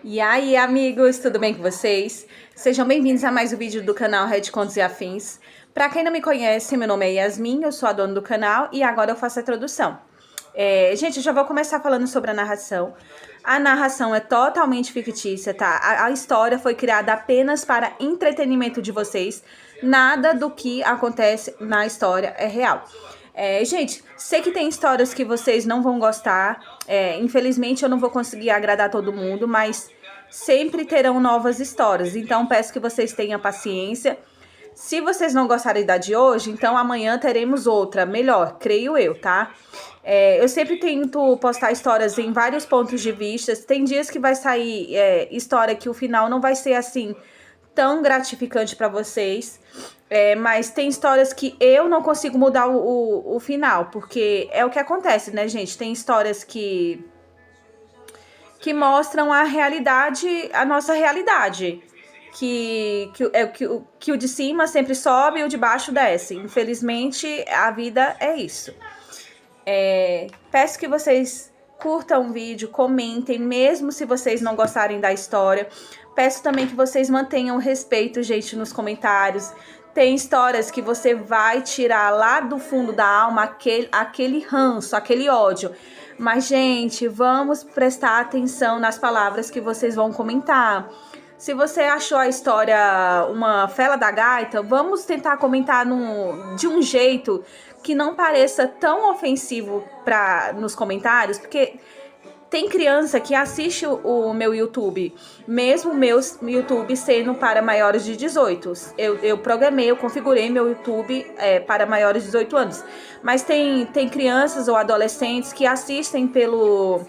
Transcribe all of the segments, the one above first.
E aí, amigos, tudo bem com vocês? Sejam bem-vindos a mais um vídeo do canal Red Contos e Afins. Pra quem não me conhece, meu nome é Yasmin, eu sou a dona do canal e agora eu faço a introdução. Gente, eu já vou começar falando sobre a narração. A narração é totalmente fictícia, tá? A história foi criada apenas para entretenimento de vocês. Nada do que acontece na história é real. Gente, sei que tem histórias que vocês não vão gostar. Infelizmente, eu não vou conseguir agradar todo mundo, mas sempre terão novas histórias. Então, peço que vocês tenham paciência. Se vocês não gostarem da de hoje, então amanhã teremos outra, melhor, creio eu, tá? Eu sempre tento postar histórias em vários pontos de vista. Tem dias que vai sair história que o final não vai ser assim tão gratificante pra vocês. Mas tem histórias que eu não consigo mudar o final, porque é o que acontece, né, gente? Tem histórias que mostram a realidade, a nossa realidade. Que o de cima sempre sobe e o de baixo desce. Infelizmente, a vida é isso. Peço que vocês curtam o vídeo, comentem, mesmo se vocês não gostarem da história. Peço também que vocês mantenham o respeito, gente, nos comentários. Tem histórias que você vai tirar lá do fundo da alma aquele ranço, aquele ódio. Mas, gente, vamos prestar atenção nas palavras que vocês vão comentar. Se você achou a história uma fela da gaita, vamos tentar comentar de um jeito que não pareça tão ofensivo nos comentários, porque tem criança que assiste o meu YouTube, mesmo o meu YouTube sendo para maiores de 18. Eu programei, eu configurei meu YouTube para maiores de 18 anos. Mas tem crianças ou adolescentes que assistem pelo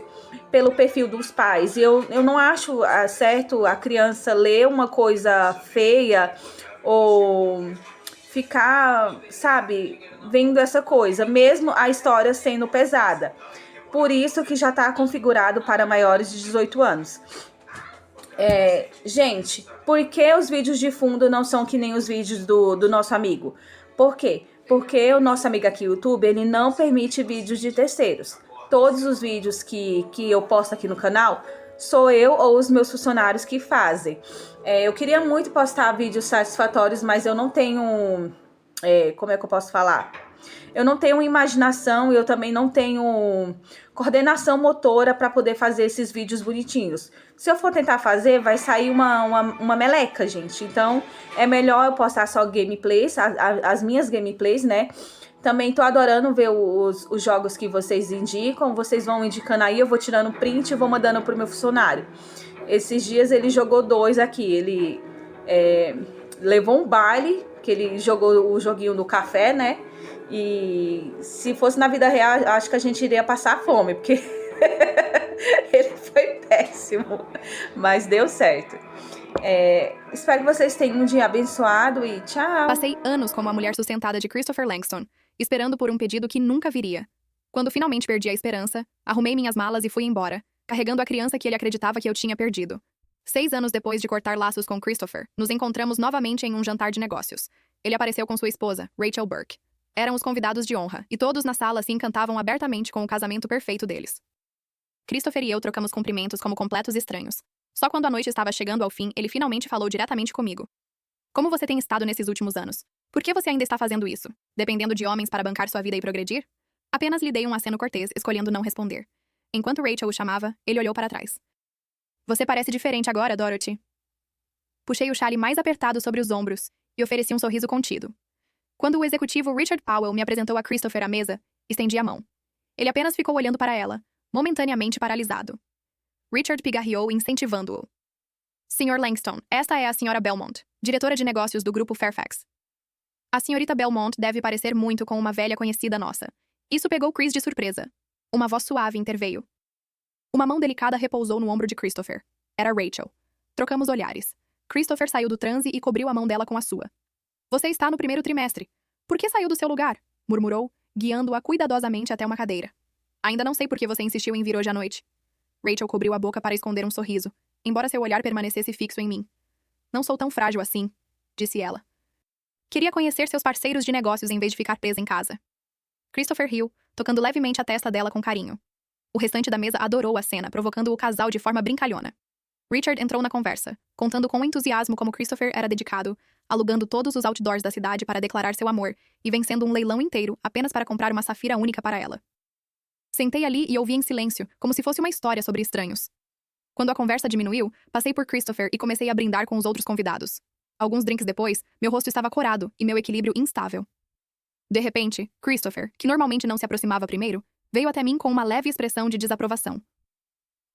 perfil dos pais. E eu não acho certo a criança ler uma coisa feia ou ficar, sabe, vendo essa coisa, mesmo a história sendo pesada. Por isso que já está configurado para maiores de 18 anos. Gente, por que os vídeos de fundo não são que nem os vídeos do nosso amigo? Por quê? Porque o nosso amigo aqui, o YouTube, ele não permite vídeos de terceiros. Todos os vídeos que eu posto aqui no canal, sou eu ou os meus funcionários que fazem. Eu queria muito postar vídeos satisfatórios, mas eu não tenho... como é que eu posso falar? Eu não tenho imaginação e eu também não tenho coordenação motora para poder fazer esses vídeos bonitinhos. Se eu for tentar fazer, vai sair uma meleca, gente. Então, é melhor eu postar só gameplays, as minhas gameplays, né? Também tô adorando ver os jogos que vocês indicam. Vocês vão indicando aí, eu vou tirando print e vou mandando pro meu funcionário. Esses dias ele jogou 2 aqui. Ele levou um baile, que ele jogou o joguinho do café, né? E se fosse na vida real, acho que a gente iria passar fome, porque ele foi péssimo, mas deu certo. Espero que vocês tenham um dia abençoado e tchau! Passei anos como a mulher sustentada de Christopher Langston, esperando por um pedido que nunca viria. Quando finalmente perdi a esperança, arrumei minhas malas e fui embora, carregando a criança que ele acreditava que eu tinha perdido. 6 anos depois de cortar laços com Christopher, nos encontramos novamente em um jantar de negócios. Ele apareceu com sua esposa, Rachel Burke. Eram os convidados de honra, e todos na sala se encantavam abertamente com o casamento perfeito deles. Christopher e eu trocamos cumprimentos como completos estranhos. Só quando a noite estava chegando ao fim, ele finalmente falou diretamente comigo. Como você tem estado nesses últimos anos? Por que você ainda está fazendo isso? Dependendo de homens para bancar sua vida e progredir? Apenas lhe dei um aceno cortês, escolhendo não responder. Enquanto Rachel o chamava, ele olhou para trás. Você parece diferente agora, Dorothy. Puxei o chale mais apertado sobre os ombros e ofereci um sorriso contido. Quando o executivo Richard Powell me apresentou a Christopher à mesa, estendi a mão. Ele apenas ficou olhando para ela, momentaneamente paralisado. Richard pigarreou, incentivando-o. Sr. Langston, esta é a Sra. Belmont, diretora de negócios do Grupo Fairfax. A Srta Belmont deve parecer muito com uma velha conhecida nossa. Isso pegou Chris de surpresa. Uma voz suave interveio. Uma mão delicada repousou no ombro de Christopher. Era Rachel. Trocamos olhares. Christopher saiu do transe e cobriu a mão dela com a sua. Você está no primeiro trimestre. Por que saiu do seu lugar? Murmurou, guiando-a cuidadosamente até uma cadeira. Ainda não sei por que você insistiu em vir hoje à noite. Rachel cobriu a boca para esconder um sorriso, embora seu olhar permanecesse fixo em mim. Não sou tão frágil assim, disse ela. Queria conhecer seus parceiros de negócios em vez de ficar presa em casa. Christopher riu, tocando levemente a testa dela com carinho. O restante da mesa adorou a cena, provocando o casal de forma brincalhona. Richard entrou na conversa, contando com entusiasmo como Christopher era dedicado, alugando todos os outdoors da cidade para declarar seu amor e vencendo um leilão inteiro apenas para comprar uma safira única para ela. Sentei ali e ouvi em silêncio, como se fosse uma história sobre estranhos. Quando a conversa diminuiu, passei por Christopher e comecei a brindar com os outros convidados. Alguns drinks depois, meu rosto estava corado e meu equilíbrio instável. De repente, Christopher, que normalmente não se aproximava primeiro, veio até mim com uma leve expressão de desaprovação.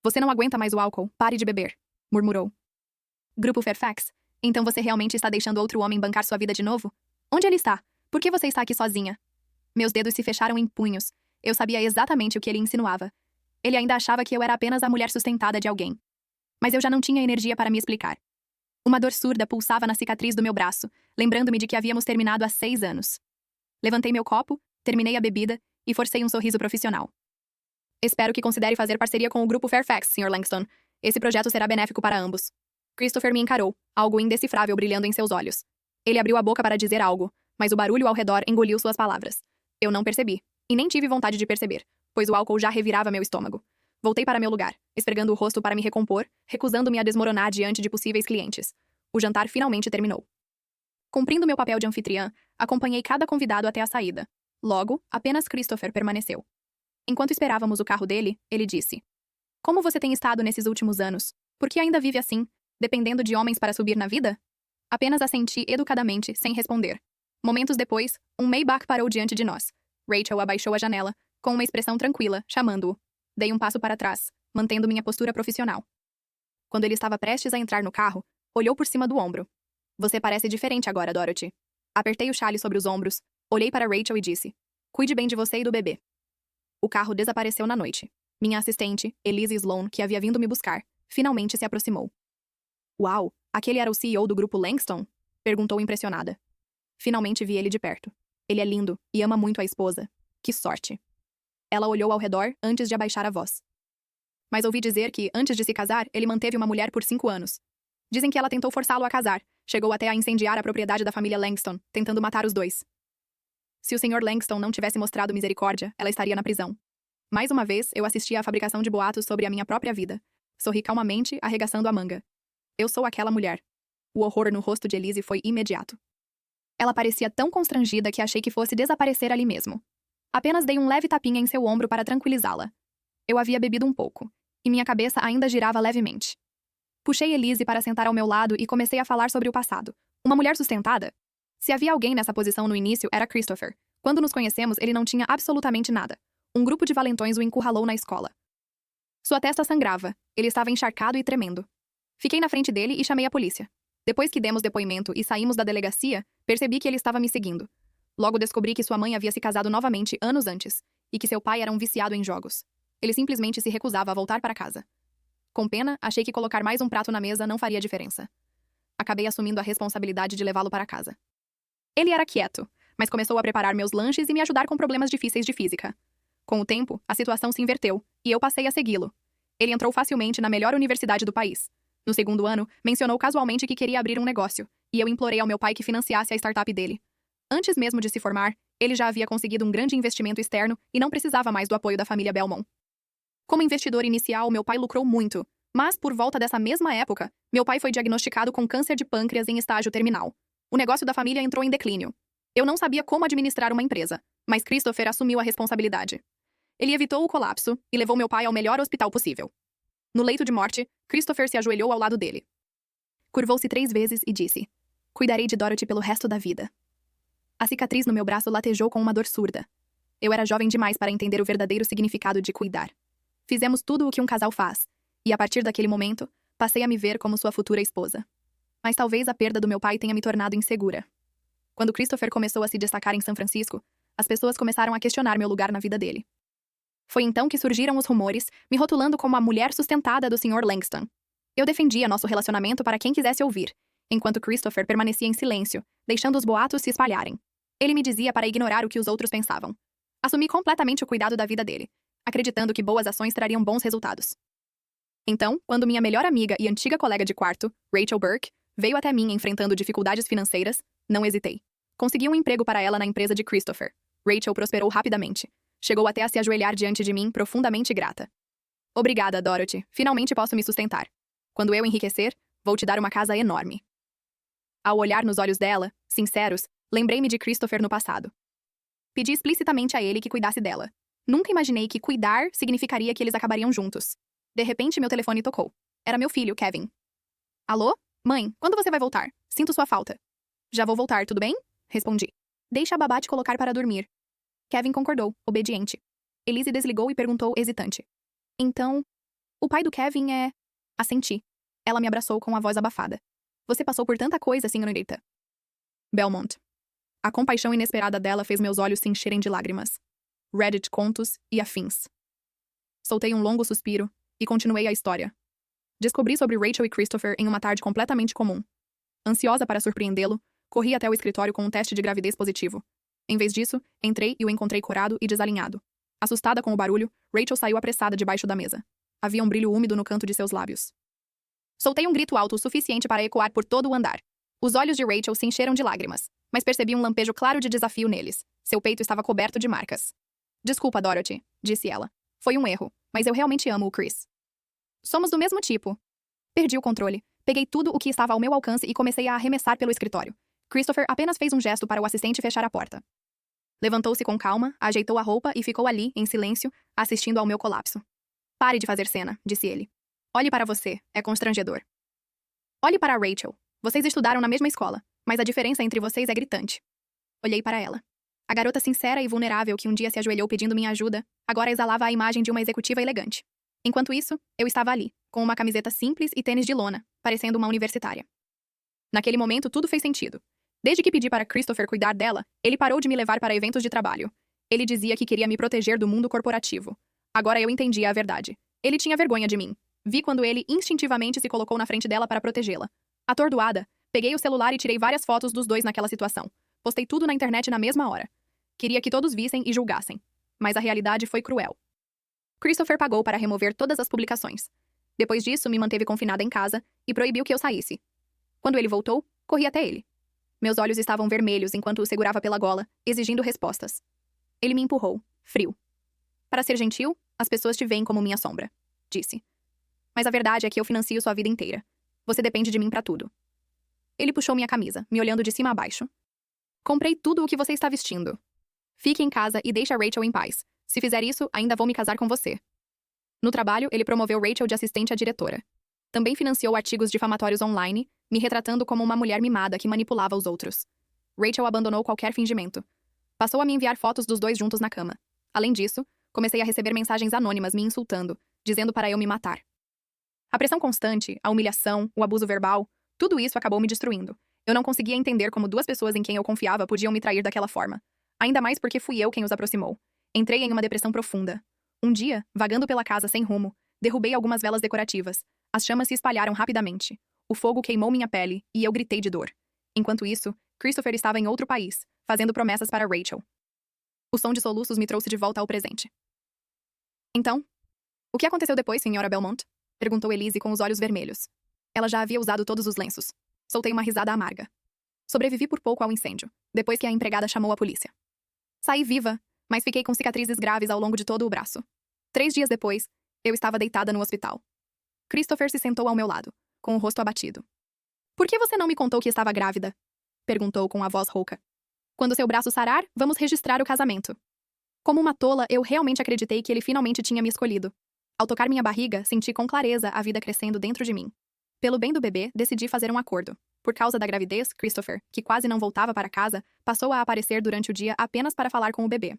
Você não aguenta mais o álcool, pare de beber, murmurou. Grupo Fairfax, então você realmente está deixando outro homem bancar sua vida de novo? Onde ele está? Por que você está aqui sozinha? Meus dedos se fecharam em punhos. Eu sabia exatamente o que ele insinuava. Ele ainda achava que eu era apenas a mulher sustentada de alguém. Mas eu já não tinha energia para me explicar. Uma dor surda pulsava na cicatriz do meu braço, lembrando-me de que havíamos terminado há 6 anos. Levantei meu copo, terminei a bebida e forcei um sorriso profissional. Espero que considere fazer parceria com o Grupo Fairfax, Sr. Langston. Esse projeto será benéfico para ambos. Christopher me encarou, algo indecifrável brilhando em seus olhos. Ele abriu a boca para dizer algo, mas o barulho ao redor engoliu suas palavras. Eu não percebi, e nem tive vontade de perceber, pois o álcool já revirava meu estômago. Voltei para meu lugar, esfregando o rosto para me recompor, recusando-me a desmoronar diante de possíveis clientes. O jantar finalmente terminou. Cumprindo meu papel de anfitriã, acompanhei cada convidado até a saída. Logo, apenas Christopher permaneceu. Enquanto esperávamos o carro dele, ele disse: Como você tem estado nesses últimos anos? Por que ainda vive assim, dependendo de homens para subir na vida? Apenas assenti educadamente, sem responder. Momentos depois, um Maybach parou diante de nós. Rachel abaixou a janela, com uma expressão tranquila, chamando-o. Dei um passo para trás, mantendo minha postura profissional. Quando ele estava prestes a entrar no carro, olhou por cima do ombro. Você parece diferente agora, Dorothy. Apertei o chale sobre os ombros, olhei para Rachel e disse: Cuide bem de você e do bebê. O carro desapareceu na noite. Minha assistente, Elise Sloan, que havia vindo me buscar, finalmente se aproximou. Uau, aquele era o CEO do grupo Langston? Perguntou impressionada. Finalmente vi ele de perto. Ele é lindo e ama muito a esposa. Que sorte. Ela olhou ao redor antes de abaixar a voz. Mas ouvi dizer que, antes de se casar, ele manteve uma mulher por 5 anos. Dizem que ela tentou forçá-lo a casar, chegou até a incendiar a propriedade da família Langston, tentando matar os dois. Se o Sr. Langston não tivesse mostrado misericórdia, ela estaria na prisão. Mais uma vez, eu assisti à fabricação de boatos sobre a minha própria vida. Sorri calmamente, arregaçando a manga. Eu sou aquela mulher. O horror no rosto de Elise foi imediato. Ela parecia tão constrangida que achei que fosse desaparecer ali mesmo. Apenas dei um leve tapinha em seu ombro para tranquilizá-la. Eu havia bebido um pouco, e minha cabeça ainda girava levemente. Puxei Elise para sentar ao meu lado e comecei a falar sobre o passado. Uma mulher sustentada? Se havia alguém nessa posição no início, era Christopher. Quando nos conhecemos, ele não tinha absolutamente nada. Um grupo de valentões o encurralou na escola. Sua testa sangrava. Ele estava encharcado e tremendo. Fiquei na frente dele e chamei a polícia. Depois que demos depoimento e saímos da delegacia, percebi que ele estava me seguindo. Logo descobri que sua mãe havia se casado novamente anos antes, e que seu pai era um viciado em jogos. Ele simplesmente se recusava a voltar para casa. Com pena, achei que colocar mais um prato na mesa não faria diferença. Acabei assumindo a responsabilidade de levá-lo para casa. Ele era quieto, mas começou a preparar meus lanches e me ajudar com problemas difíceis de física. Com o tempo, a situação se inverteu, e eu passei a segui-lo. Ele entrou facilmente na melhor universidade do país. No 2º ano, mencionou casualmente que queria abrir um negócio, e eu implorei ao meu pai que financiasse a startup dele. Antes mesmo de se formar, ele já havia conseguido um grande investimento externo e não precisava mais do apoio da família Belmont. Como investidor inicial, meu pai lucrou muito, mas, por volta dessa mesma época, meu pai foi diagnosticado com câncer de pâncreas em estágio terminal. O negócio da família entrou em declínio. Eu não sabia como administrar uma empresa, mas Christopher assumiu a responsabilidade. Ele evitou o colapso e levou meu pai ao melhor hospital possível. No leito de morte, Christopher se ajoelhou ao lado dele. Curvou-se 3 vezes e disse: Cuidarei de Dorothy pelo resto da vida. A cicatriz no meu braço latejou com uma dor surda. Eu era jovem demais para entender o verdadeiro significado de cuidar. Fizemos tudo o que um casal faz, e a partir daquele momento, passei a me ver como sua futura esposa. Mas talvez a perda do meu pai tenha me tornado insegura. Quando Christopher começou a se destacar em São Francisco, as pessoas começaram a questionar meu lugar na vida dele. Foi então que surgiram os rumores, me rotulando como a mulher sustentada do Sr. Langston. Eu defendia nosso relacionamento para quem quisesse ouvir, enquanto Christopher permanecia em silêncio, deixando os boatos se espalharem. Ele me dizia para ignorar o que os outros pensavam. Assumi completamente o cuidado da vida dele, acreditando que boas ações trariam bons resultados. Então, quando minha melhor amiga e antiga colega de quarto, Rachel Burke, veio até mim enfrentando dificuldades financeiras, não hesitei. Consegui um emprego para ela na empresa de Christopher. Rachel prosperou rapidamente. Chegou até a se ajoelhar diante de mim, profundamente grata. Obrigada, Dorothy. Finalmente posso me sustentar. Quando eu enriquecer, vou te dar uma casa enorme. Ao olhar nos olhos dela, sinceros, lembrei-me de Christopher no passado. Pedi explicitamente a ele que cuidasse dela. Nunca imaginei que cuidar significaria que eles acabariam juntos. De repente, meu telefone tocou. Era meu filho, Kevin. Alô? Mãe, quando você vai voltar? Sinto sua falta. Já vou voltar, tudo bem? Respondi. Deixa a babá te colocar para dormir. Kevin concordou, obediente. Elise desligou e perguntou, hesitante. Então, o pai do Kevin é... Assenti. Ela me abraçou com a voz abafada. Você passou por tanta coisa, senhorita. Belmont. A compaixão inesperada dela fez meus olhos se encherem de lágrimas. Reddit contos e afins. Soltei um longo suspiro e continuei a história. Descobri sobre Rachel e Christopher em uma tarde completamente comum. Ansiosa para surpreendê-lo, corri até o escritório com um teste de gravidez positivo. Em vez disso, entrei e o encontrei corado e desalinhado. Assustada com o barulho, Rachel saiu apressada debaixo da mesa. Havia um brilho úmido no canto de seus lábios. Soltei um grito alto o suficiente para ecoar por todo o andar. Os olhos de Rachel se encheram de lágrimas, mas percebi um lampejo claro de desafio neles. Seu peito estava coberto de marcas. Desculpa, Dorothy, disse ela. Foi um erro, mas eu realmente amo o Chris. Somos do mesmo tipo. Perdi o controle. Peguei tudo o que estava ao meu alcance e comecei a arremessar pelo escritório. Christopher apenas fez um gesto para o assistente fechar a porta. Levantou-se com calma, ajeitou a roupa e ficou ali, em silêncio, assistindo ao meu colapso. Pare de fazer cena, disse ele. Olhe para você, é constrangedor. Olhe para a Rachel. Vocês estudaram na mesma escola, mas a diferença entre vocês é gritante. Olhei para ela. A garota sincera e vulnerável que um dia se ajoelhou pedindo minha ajuda, agora exalava a imagem de uma executiva elegante. Enquanto isso, eu estava ali, com uma camiseta simples e tênis de lona, parecendo uma universitária. Naquele momento, tudo fez sentido. Desde que pedi para Christopher cuidar dela, ele parou de me levar para eventos de trabalho. Ele dizia que queria me proteger do mundo corporativo. Agora eu entendia a verdade. Ele tinha vergonha de mim. Vi quando ele instintivamente se colocou na frente dela para protegê-la. Atordoada, peguei o celular e tirei várias fotos dos dois naquela situação. Postei tudo na internet na mesma hora. Queria que todos vissem e julgassem. Mas a realidade foi cruel. Christopher pagou para remover todas as publicações. Depois disso, me manteve confinada em casa e proibiu que eu saísse. Quando ele voltou, corri até ele. Meus olhos estavam vermelhos enquanto o segurava pela gola, exigindo respostas. Ele me empurrou, frio. Para ser gentil, as pessoas te veem como minha sombra, disse. Mas a verdade é que eu financio sua vida inteira. Você depende de mim para tudo. Ele puxou minha camisa, me olhando de cima a baixo. Comprei tudo o que você está vestindo. Fique em casa e deixe a Rachel em paz. Se fizer isso, ainda vou me casar com você. No trabalho, ele promoveu Rachel de assistente à diretora. Também financiou artigos difamatórios online, me retratando como uma mulher mimada que manipulava os outros. Rachel abandonou qualquer fingimento. Passou a me enviar fotos dos dois juntos na cama. Além disso, comecei a receber mensagens anônimas me insultando, dizendo para eu me matar. A pressão constante, a humilhação, o abuso verbal, tudo isso acabou me destruindo. Eu não conseguia entender como duas pessoas em quem eu confiava podiam me trair daquela forma. Ainda mais porque fui eu quem os aproximou. Entrei em uma depressão profunda. Um dia, vagando pela casa sem rumo, derrubei algumas velas decorativas. As chamas se espalharam rapidamente. O fogo queimou minha pele e eu gritei de dor. Enquanto isso, Christopher estava em outro país, fazendo promessas para Rachel. O som de soluços me trouxe de volta ao presente. Então, o que aconteceu depois, senhora Belmont? Perguntou Elise com os olhos vermelhos. Ela já havia usado todos os lenços. Soltei uma risada amarga. Sobrevivi por pouco ao incêndio, depois que a empregada chamou a polícia. Saí viva, mas fiquei com cicatrizes graves ao longo de todo o braço. 3 dias depois, eu estava deitada no hospital. Christopher se sentou ao meu lado, com o rosto abatido. Por que você não me contou que estava grávida? Perguntou com a voz rouca. Quando seu braço sarar, vamos registrar o casamento. Como uma tola, eu realmente acreditei que ele finalmente tinha me escolhido. Ao tocar minha barriga, senti com clareza a vida crescendo dentro de mim. Pelo bem do bebê, decidi fazer um acordo. Por causa da gravidez, Christopher, que quase não voltava para casa, passou a aparecer durante o dia apenas para falar com o bebê.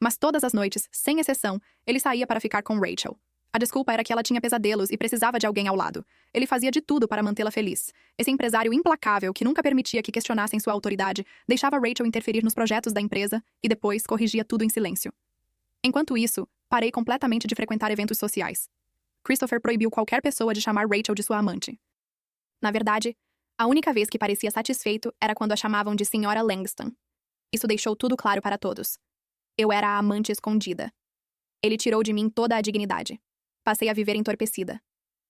Mas todas as noites, sem exceção, ele saía para ficar com Rachel. A desculpa era que ela tinha pesadelos e precisava de alguém ao lado. Ele fazia de tudo para mantê-la feliz. Esse empresário implacável, que nunca permitia que questionassem sua autoridade, deixava Rachel interferir nos projetos da empresa e depois corrigia tudo em silêncio. Enquanto isso, parei completamente de frequentar eventos sociais. Christopher proibiu qualquer pessoa de chamar Rachel de sua amante. Na verdade, a única vez que parecia satisfeito era quando a chamavam de Senhora Langston. Isso deixou tudo claro para todos. Eu era a amante escondida. Ele tirou de mim toda a dignidade. Passei a viver entorpecida.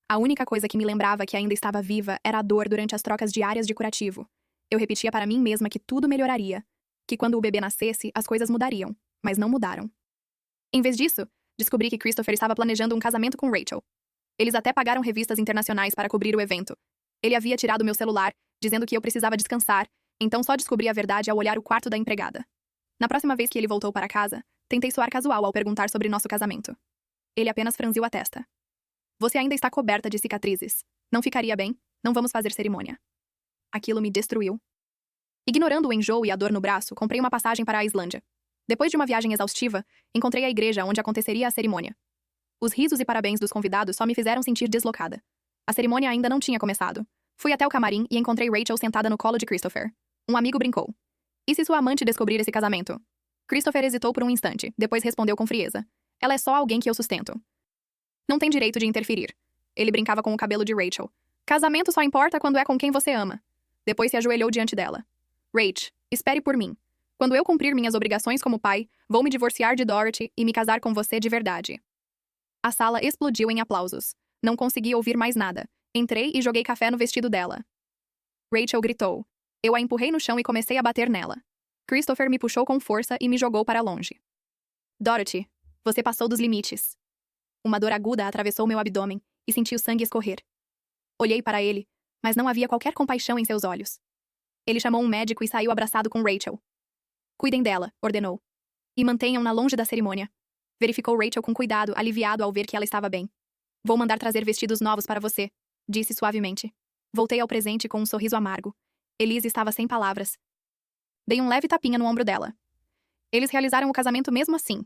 A única coisa que me lembrava que ainda estava viva era a dor durante as trocas diárias de curativo. Eu repetia para mim mesma que tudo melhoraria, que quando o bebê nascesse, as coisas mudariam, mas não mudaram. Em vez disso, descobri que Christopher estava planejando um casamento com Rachel. Eles até pagaram revistas internacionais para cobrir o evento. Ele havia tirado meu celular, dizendo que eu precisava descansar, então só descobri a verdade ao olhar o quarto da empregada. Na próxima vez que ele voltou para casa, tentei soar casual ao perguntar sobre nosso casamento. Ele apenas franziu a testa. Você ainda está coberta de cicatrizes. Não ficaria bem? Não vamos fazer cerimônia. Aquilo me destruiu. Ignorando o enjoo e a dor no braço, comprei uma passagem para a Islândia. Depois de uma viagem exaustiva, encontrei a igreja onde aconteceria a cerimônia. Os risos e parabéns dos convidados só me fizeram sentir deslocada. A cerimônia ainda não tinha começado. Fui até o camarim e encontrei Rachel sentada no colo de Christopher. Um amigo brincou. E se sua amante descobrir esse casamento? Christopher hesitou por um instante, depois respondeu com frieza. Ela é só alguém que eu sustento. Não tem direito de interferir. Ele brincava com o cabelo de Rachel. Casamento só importa quando é com quem você ama. Depois se ajoelhou diante dela. Rach, espere por mim. Quando eu cumprir minhas obrigações como pai, vou me divorciar de Dorothy e me casar com você de verdade. A sala explodiu em aplausos. Não consegui ouvir mais nada. Entrei e joguei café no vestido dela. Rachel gritou. Eu a empurrei no chão e comecei a bater nela. Christopher me puxou com força e me jogou para longe. Dorothy, você passou dos limites. Uma dor aguda atravessou meu abdômen e senti o sangue escorrer. Olhei para ele, mas não havia qualquer compaixão em seus olhos. Ele chamou um médico e saiu abraçado com Rachel. Cuidem dela, ordenou. E mantenham-na longe da cerimônia. Verificou Rachel com cuidado, aliviado ao ver que ela estava bem. Vou mandar trazer vestidos novos para você, disse suavemente. Voltei ao presente com um sorriso amargo. Elise estava sem palavras. Dei um leve tapinha no ombro dela. Eles realizaram o casamento mesmo assim.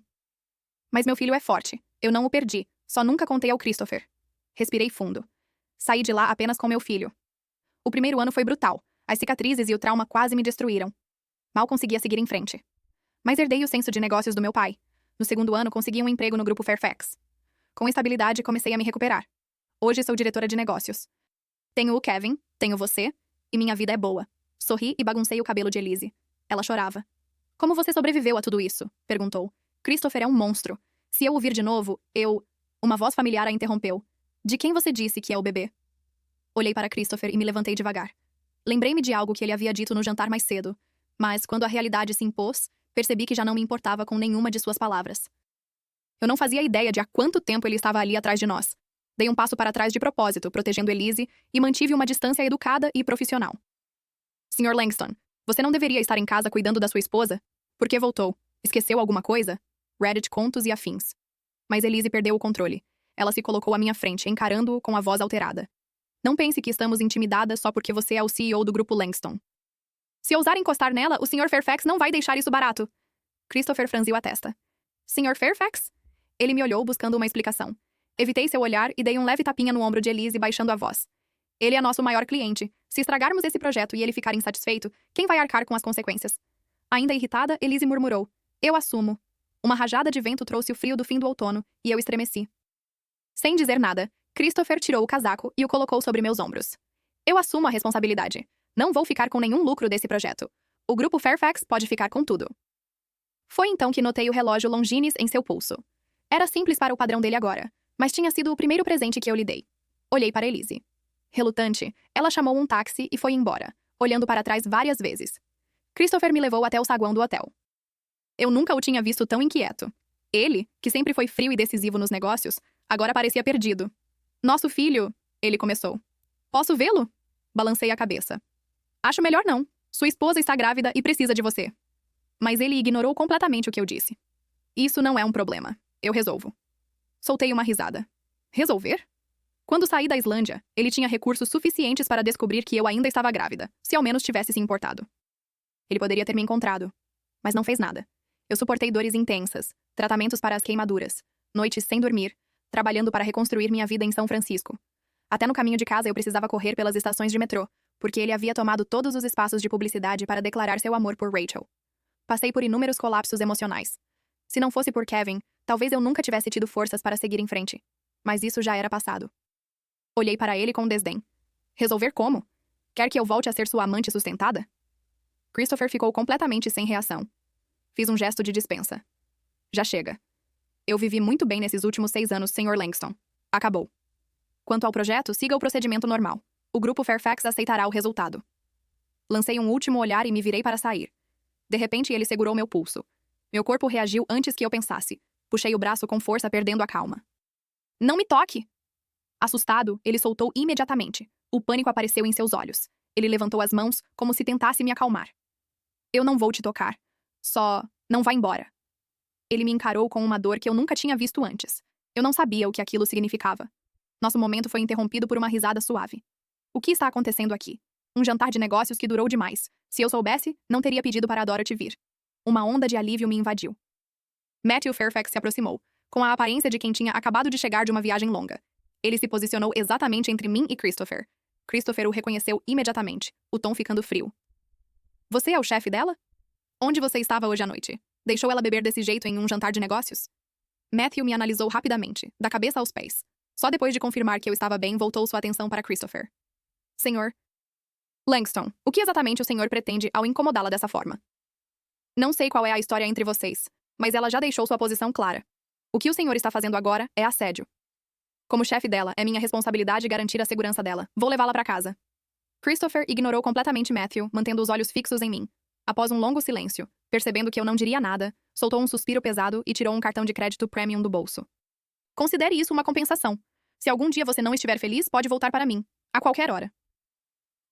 Mas meu filho é forte. Eu não o perdi. Só nunca contei ao Christopher. Respirei fundo. Saí de lá apenas com meu filho. O primeiro ano foi brutal. As cicatrizes e o trauma quase me destruíram. Mal conseguia seguir em frente. Mas herdei o senso de negócios do meu pai. No segundo ano, consegui um emprego no grupo Fairfax. Com estabilidade, comecei a me recuperar. Hoje sou diretora de negócios. Tenho o Kevin, tenho você, e minha vida é boa. Sorri e baguncei o cabelo de Elise. Ela chorava. Como você sobreviveu a tudo isso? Perguntou. Christopher é um monstro. Se eu o vir de novo, eu... Uma voz familiar a interrompeu. De quem você disse que é o bebê? Olhei para Christopher e me levantei devagar. Lembrei-me de algo que ele havia dito no jantar mais cedo. Mas, quando a realidade se impôs, percebi que já não me importava com nenhuma de suas palavras. Eu não fazia ideia de há quanto tempo ele estava ali atrás de nós. Dei um passo para trás de propósito, protegendo Elise, e mantive uma distância educada e profissional. Sr. Langston, você não deveria estar em casa cuidando da sua esposa? Por que voltou? Esqueceu alguma coisa? Reddit, contos e afins. Mas Elise perdeu o controle. Ela se colocou à minha frente, encarando-o com a voz alterada. Não pense que estamos intimidadas só porque você é o CEO do grupo Langston. Se ousar encostar nela, o Sr. Fairfax não vai deixar isso barato. Christopher franziu a testa. Sr. Fairfax? Ele me olhou buscando uma explicação. Evitei seu olhar e dei um leve tapinha no ombro de Elise, baixando a voz. Ele é nosso maior cliente. Se estragarmos esse projeto e ele ficar insatisfeito, quem vai arcar com as consequências? Ainda irritada, Elise murmurou. Eu assumo. Uma rajada de vento trouxe o frio do fim do outono, e eu estremeci. Sem dizer nada, Christopher tirou o casaco e o colocou sobre meus ombros. Eu assumo a responsabilidade. Não vou ficar com nenhum lucro desse projeto. O grupo Fairfax pode ficar com tudo. Foi então que notei o relógio Longines em seu pulso. Era simples para o padrão dele agora, mas tinha sido o primeiro presente que eu lhe dei. Olhei para Elise. Relutante, ela chamou um táxi e foi embora, olhando para trás várias vezes. Christopher me levou até o saguão do hotel. Eu nunca o tinha visto tão inquieto. Ele, que sempre foi frio e decisivo nos negócios, agora parecia perdido. Nosso filho, ele começou. Posso vê-lo? Balancei a cabeça. Acho melhor não. Sua esposa está grávida e precisa de você. Mas ele ignorou completamente o que eu disse. Isso não é um problema. Eu resolvo. Soltei uma risada. Resolver? Quando saí da Islândia, ele tinha recursos suficientes para descobrir que eu ainda estava grávida, se ao menos tivesse se importado. Ele poderia ter me encontrado, mas não fez nada. Eu suportei dores intensas, tratamentos para as queimaduras, noites sem dormir, trabalhando para reconstruir minha vida em São Francisco. Até no caminho de casa eu precisava correr pelas estações de metrô, porque ele havia tomado todos os espaços de publicidade para declarar seu amor por Rachel. Passei por inúmeros colapsos emocionais. Se não fosse por Kevin, talvez eu nunca tivesse tido forças para seguir em frente. Mas isso já era passado. Olhei para ele com desdém. Resolver como? Quer que eu volte a ser sua amante sustentada? Christopher ficou completamente sem reação. Fiz um gesto de dispensa. Já chega. Eu vivi muito bem nesses últimos 6 anos, Sr. Langston. Acabou. Quanto ao projeto, siga o procedimento normal. O grupo Fairfax aceitará o resultado. Lancei um último olhar e me virei para sair. De repente, ele segurou meu pulso. Meu corpo reagiu antes que eu pensasse. Puxei o braço com força, perdendo a calma. Não me toque! Assustado, ele soltou imediatamente. O pânico apareceu em seus olhos. Ele levantou as mãos, como se tentasse me acalmar. Eu não vou te tocar. Só, não vá embora. Ele me encarou com uma dor que eu nunca tinha visto antes. Eu não sabia o que aquilo significava. Nosso momento foi interrompido por uma risada suave. O que está acontecendo aqui? Um jantar de negócios que durou demais. Se eu soubesse, não teria pedido para a Dorothy vir. Uma onda de alívio me invadiu. Matthew Fairfax se aproximou, com a aparência de quem tinha acabado de chegar de uma viagem longa. Ele se posicionou exatamente entre mim e Christopher. Christopher o reconheceu imediatamente, o tom ficando frio. Você é o chefe dela? Onde você estava hoje à noite? Deixou ela beber desse jeito em um jantar de negócios? Matthew me analisou rapidamente, da cabeça aos pés. Só depois de confirmar que eu estava bem, voltou sua atenção para Christopher. Senhor Langston, o que exatamente o senhor pretende ao incomodá-la dessa forma? Não sei qual é a história entre vocês, mas ela já deixou sua posição clara. O que o senhor está fazendo agora é assédio. Como chefe dela, é minha responsabilidade garantir a segurança dela. Vou levá-la para casa. Christopher ignorou completamente Matthew, mantendo os olhos fixos em mim. Após um longo silêncio, percebendo que eu não diria nada, soltou um suspiro pesado e tirou um cartão de crédito premium do bolso. Considere isso uma compensação. Se algum dia você não estiver feliz, pode voltar para mim. A qualquer hora.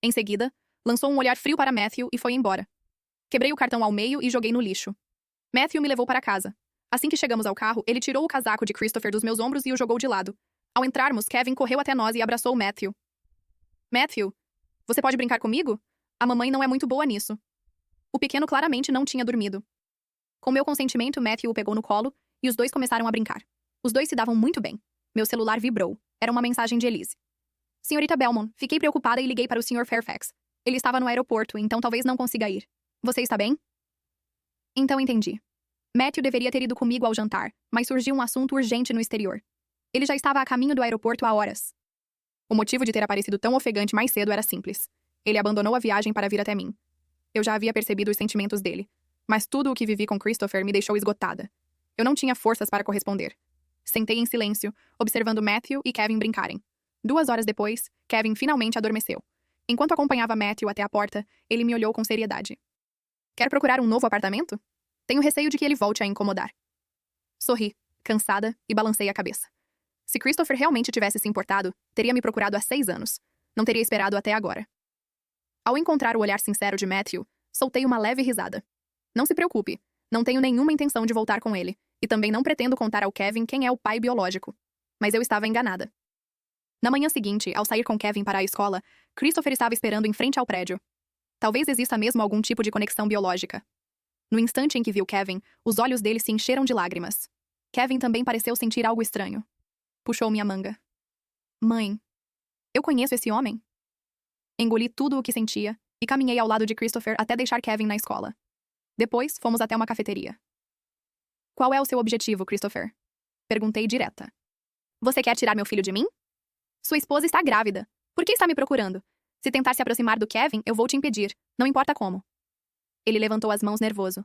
Em seguida, lançou um olhar frio para Matthew e foi embora. Quebrei o cartão ao meio e joguei no lixo. Matthew me levou para casa. Assim que chegamos ao carro, ele tirou o casaco de Christopher dos meus ombros e o jogou de lado. Ao entrarmos, Kevin correu até nós e abraçou Matthew. Matthew, você pode brincar comigo? A mamãe não é muito boa nisso. O pequeno claramente não tinha dormido. Com meu consentimento, Matthew o pegou no colo e os dois começaram a brincar. Os dois se davam muito bem. Meu celular vibrou. Era uma mensagem de Elise. Senhorita Belmont, fiquei preocupada e liguei para o Sr. Fairfax. Ele estava no aeroporto, então talvez não consiga ir. Você está bem? Então entendi. Matthew deveria ter ido comigo ao jantar, mas surgiu um assunto urgente no exterior. Ele já estava a caminho do aeroporto há horas. O motivo de ter aparecido tão ofegante mais cedo era simples. Ele abandonou a viagem para vir até mim. Eu já havia percebido os sentimentos dele, mas tudo o que vivi com Christopher me deixou esgotada. Eu não tinha forças para corresponder. Sentei em silêncio, observando Matthew e Kevin brincarem. 2 horas depois, Kevin finalmente adormeceu. Enquanto acompanhava Matthew até a porta, ele me olhou com seriedade. Quer procurar um novo apartamento? Tenho receio de que ele volte a incomodar. Sorri, cansada, e balancei a cabeça. Se Christopher realmente tivesse se importado, teria me procurado há 6 anos. Não teria esperado até agora. Ao encontrar o olhar sincero de Matthew, soltei uma leve risada. Não se preocupe, não tenho nenhuma intenção de voltar com ele, e também não pretendo contar ao Kevin quem é o pai biológico. Mas eu estava enganada. Na manhã seguinte, ao sair com Kevin para a escola, Christopher estava esperando em frente ao prédio. Talvez exista mesmo algum tipo de conexão biológica. No instante em que viu Kevin, os olhos dele se encheram de lágrimas. Kevin também pareceu sentir algo estranho. Puxou minha manga. Mãe, eu conheço esse homem? Engoli tudo o que sentia e caminhei ao lado de Christopher até deixar Kevin na escola. Depois, fomos até uma cafeteria. Qual é o seu objetivo, Christopher? Perguntei direta. Você quer tirar meu filho de mim? Sua esposa está grávida. Por que está me procurando? Se tentar se aproximar do Kevin, eu vou te impedir. Não importa como. Ele levantou as mãos nervoso.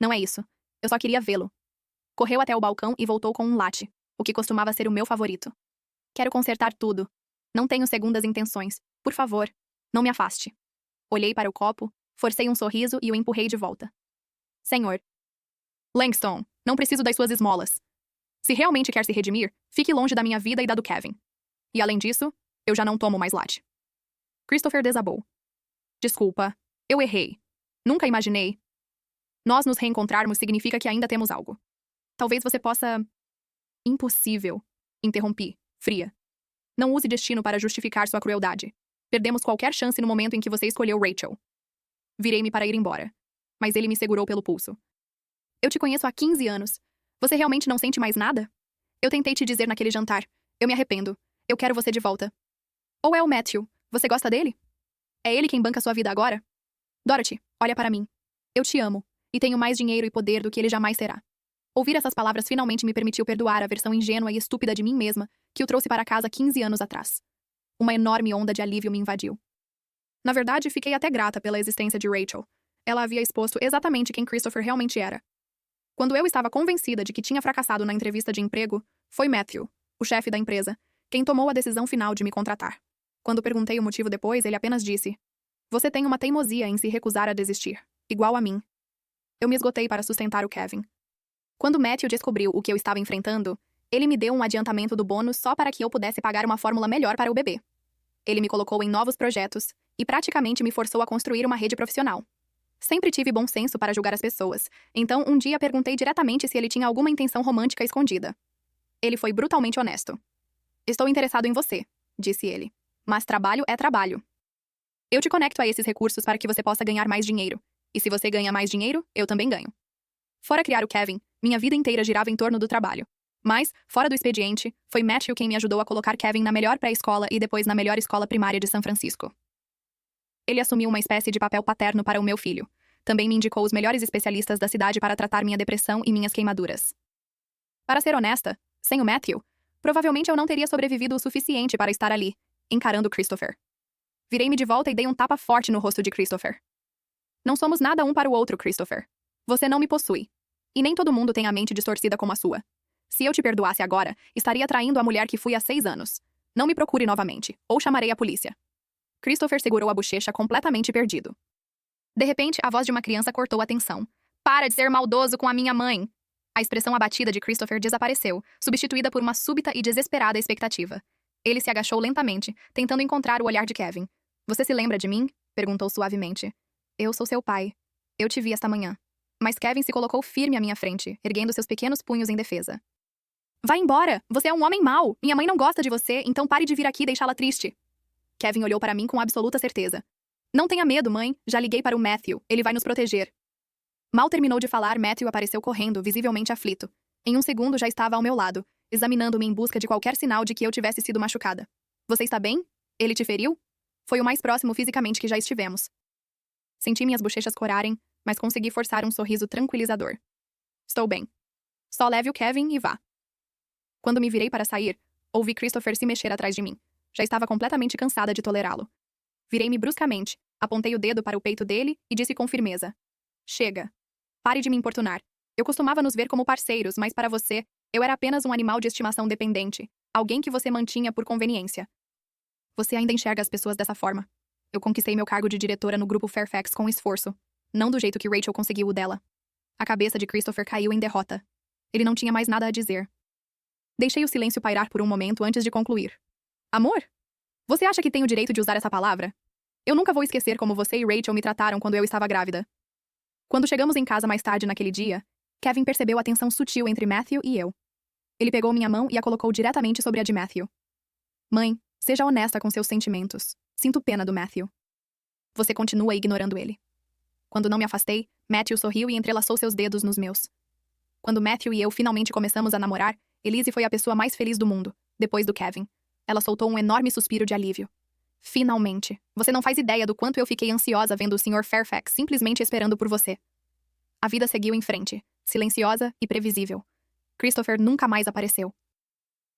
Não é isso. Eu só queria vê-lo. Correu até o balcão e voltou com um latte, o que costumava ser o meu favorito. Quero consertar tudo. Não tenho segundas intenções. Por favor, não me afaste. Olhei para o copo, forcei um sorriso e o empurrei de volta. Senhor Langston, não preciso das suas esmolas. Se realmente quer se redimir, fique longe da minha vida e da do Kevin. E além disso, eu já não tomo mais latte. Christopher desabou. Desculpa, eu errei. Nunca imaginei. Nós nos reencontrarmos significa que ainda temos algo. Talvez você possa... Impossível. Interrompi, fria. Não use destino para justificar sua crueldade. Perdemos qualquer chance no momento em que você escolheu Rachel. Virei-me para ir embora, mas ele me segurou pelo pulso. Eu te conheço há 15 anos. Você realmente não sente mais nada? Eu tentei te dizer naquele jantar. Eu me arrependo. Eu quero você de volta. Ou é o Matthew? Você gosta dele? É ele quem banca sua vida agora? Dorothy, olha para mim. Eu te amo, e tenho mais dinheiro e poder do que ele jamais terá. Ouvir essas palavras finalmente me permitiu perdoar a versão ingênua e estúpida de mim mesma que o trouxe para casa 15 anos atrás. Uma enorme onda de alívio me invadiu. Na verdade, fiquei até grata pela existência de Rachel. Ela havia exposto exatamente quem Christopher realmente era. Quando eu estava convencida de que tinha fracassado na entrevista de emprego, foi Matthew, o chefe da empresa, quem tomou a decisão final de me contratar. Quando perguntei o motivo depois, ele apenas disse: Você tem uma teimosia em se recusar a desistir, igual a mim. Eu me esgotei para sustentar o Kevin. Quando Matthew descobriu o que eu estava enfrentando, Ele me deu um adiantamento do bônus só para que eu pudesse pagar uma fórmula melhor para o bebê. Ele me colocou em novos projetos e praticamente me forçou a construir uma rede profissional. Sempre tive bom senso para julgar as pessoas, então um dia perguntei diretamente se ele tinha alguma intenção romântica escondida. Ele foi brutalmente honesto. Estou interessado em você, disse ele. Mas trabalho é trabalho. Eu te conecto a esses recursos para que você possa ganhar mais dinheiro. E se você ganha mais dinheiro, eu também ganho. Fora criar o Kevin, minha vida inteira girava em torno do trabalho. Mas, fora do expediente, foi Matthew quem me ajudou a colocar Kevin na melhor pré-escola e depois na melhor escola primária de São Francisco. Ele assumiu uma espécie de papel paterno para o meu filho. Também me indicou os melhores especialistas da cidade para tratar minha depressão e minhas queimaduras. Para ser honesta, sem o Matthew, provavelmente eu não teria sobrevivido o suficiente para estar ali, encarando Christopher. Virei-me de volta e dei um tapa forte no rosto de Christopher. Não somos nada um para o outro, Christopher. Você não me possui. E nem todo mundo tem a mente distorcida como a sua. Se eu te perdoasse agora, estaria traindo a mulher que fui há 6 anos. Não me procure novamente, ou chamarei a polícia. Christopher segurou a bochecha completamente perdido. De repente, a voz de uma criança cortou a tensão. Para de ser maldoso com a minha mãe! A expressão abatida de Christopher desapareceu, substituída por uma súbita e desesperada expectativa. Ele se agachou lentamente, tentando encontrar o olhar de Kevin. Você se lembra de mim? Perguntou suavemente. Eu sou seu pai. Eu te vi esta manhã. Mas Kevin se colocou firme à minha frente, erguendo seus pequenos punhos em defesa. Vá embora! Você é um homem mau! Minha mãe não gosta de você, então pare de vir aqui e deixá-la triste. Kevin olhou para mim com absoluta certeza. Não tenha medo, mãe. Já liguei para o Matthew. Ele vai nos proteger. Mal terminou de falar, Matthew apareceu correndo, visivelmente aflito. Em um segundo já estava ao meu lado, examinando-me em busca de qualquer sinal de que eu tivesse sido machucada. Você está bem? Ele te feriu? Foi o mais próximo fisicamente que já estivemos. Senti minhas bochechas corarem, mas consegui forçar um sorriso tranquilizador. Estou bem. Só leve o Kevin e vá. Quando me virei para sair, ouvi Christopher se mexer atrás de mim. Já estava completamente cansada de tolerá-lo. Virei-me bruscamente, apontei o dedo para o peito dele e disse com firmeza. Chega. Pare de me importunar. Eu costumava nos ver como parceiros, mas para você, eu era apenas um animal de estimação dependente. Alguém que você mantinha por conveniência. Você ainda enxerga as pessoas dessa forma. Eu conquistei meu cargo de diretora no grupo Fairfax com esforço. Não do jeito que Rachel conseguiu o dela. A cabeça de Christopher caiu em derrota. Ele não tinha mais nada a dizer. Deixei o silêncio pairar por um momento antes de concluir. Amor? Você acha que tenho o direito de usar essa palavra? Eu nunca vou esquecer como você e Rachel me trataram quando eu estava grávida. Quando chegamos em casa mais tarde naquele dia, Kevin percebeu a tensão sutil entre Matthew e eu. Ele pegou minha mão e a colocou diretamente sobre a de Matthew. Mãe, seja honesta com seus sentimentos. Sinto pena do Matthew. Você continua ignorando ele. Quando não me afastei, Matthew sorriu e entrelaçou seus dedos nos meus. Quando Matthew e eu finalmente começamos a namorar, Elise foi a pessoa mais feliz do mundo, depois do Kevin. Ela soltou um enorme suspiro de alívio. Finalmente. Você não faz ideia do quanto eu fiquei ansiosa vendo o Sr. Fairfax simplesmente esperando por você. A vida seguiu em frente, silenciosa e previsível. Christopher nunca mais apareceu.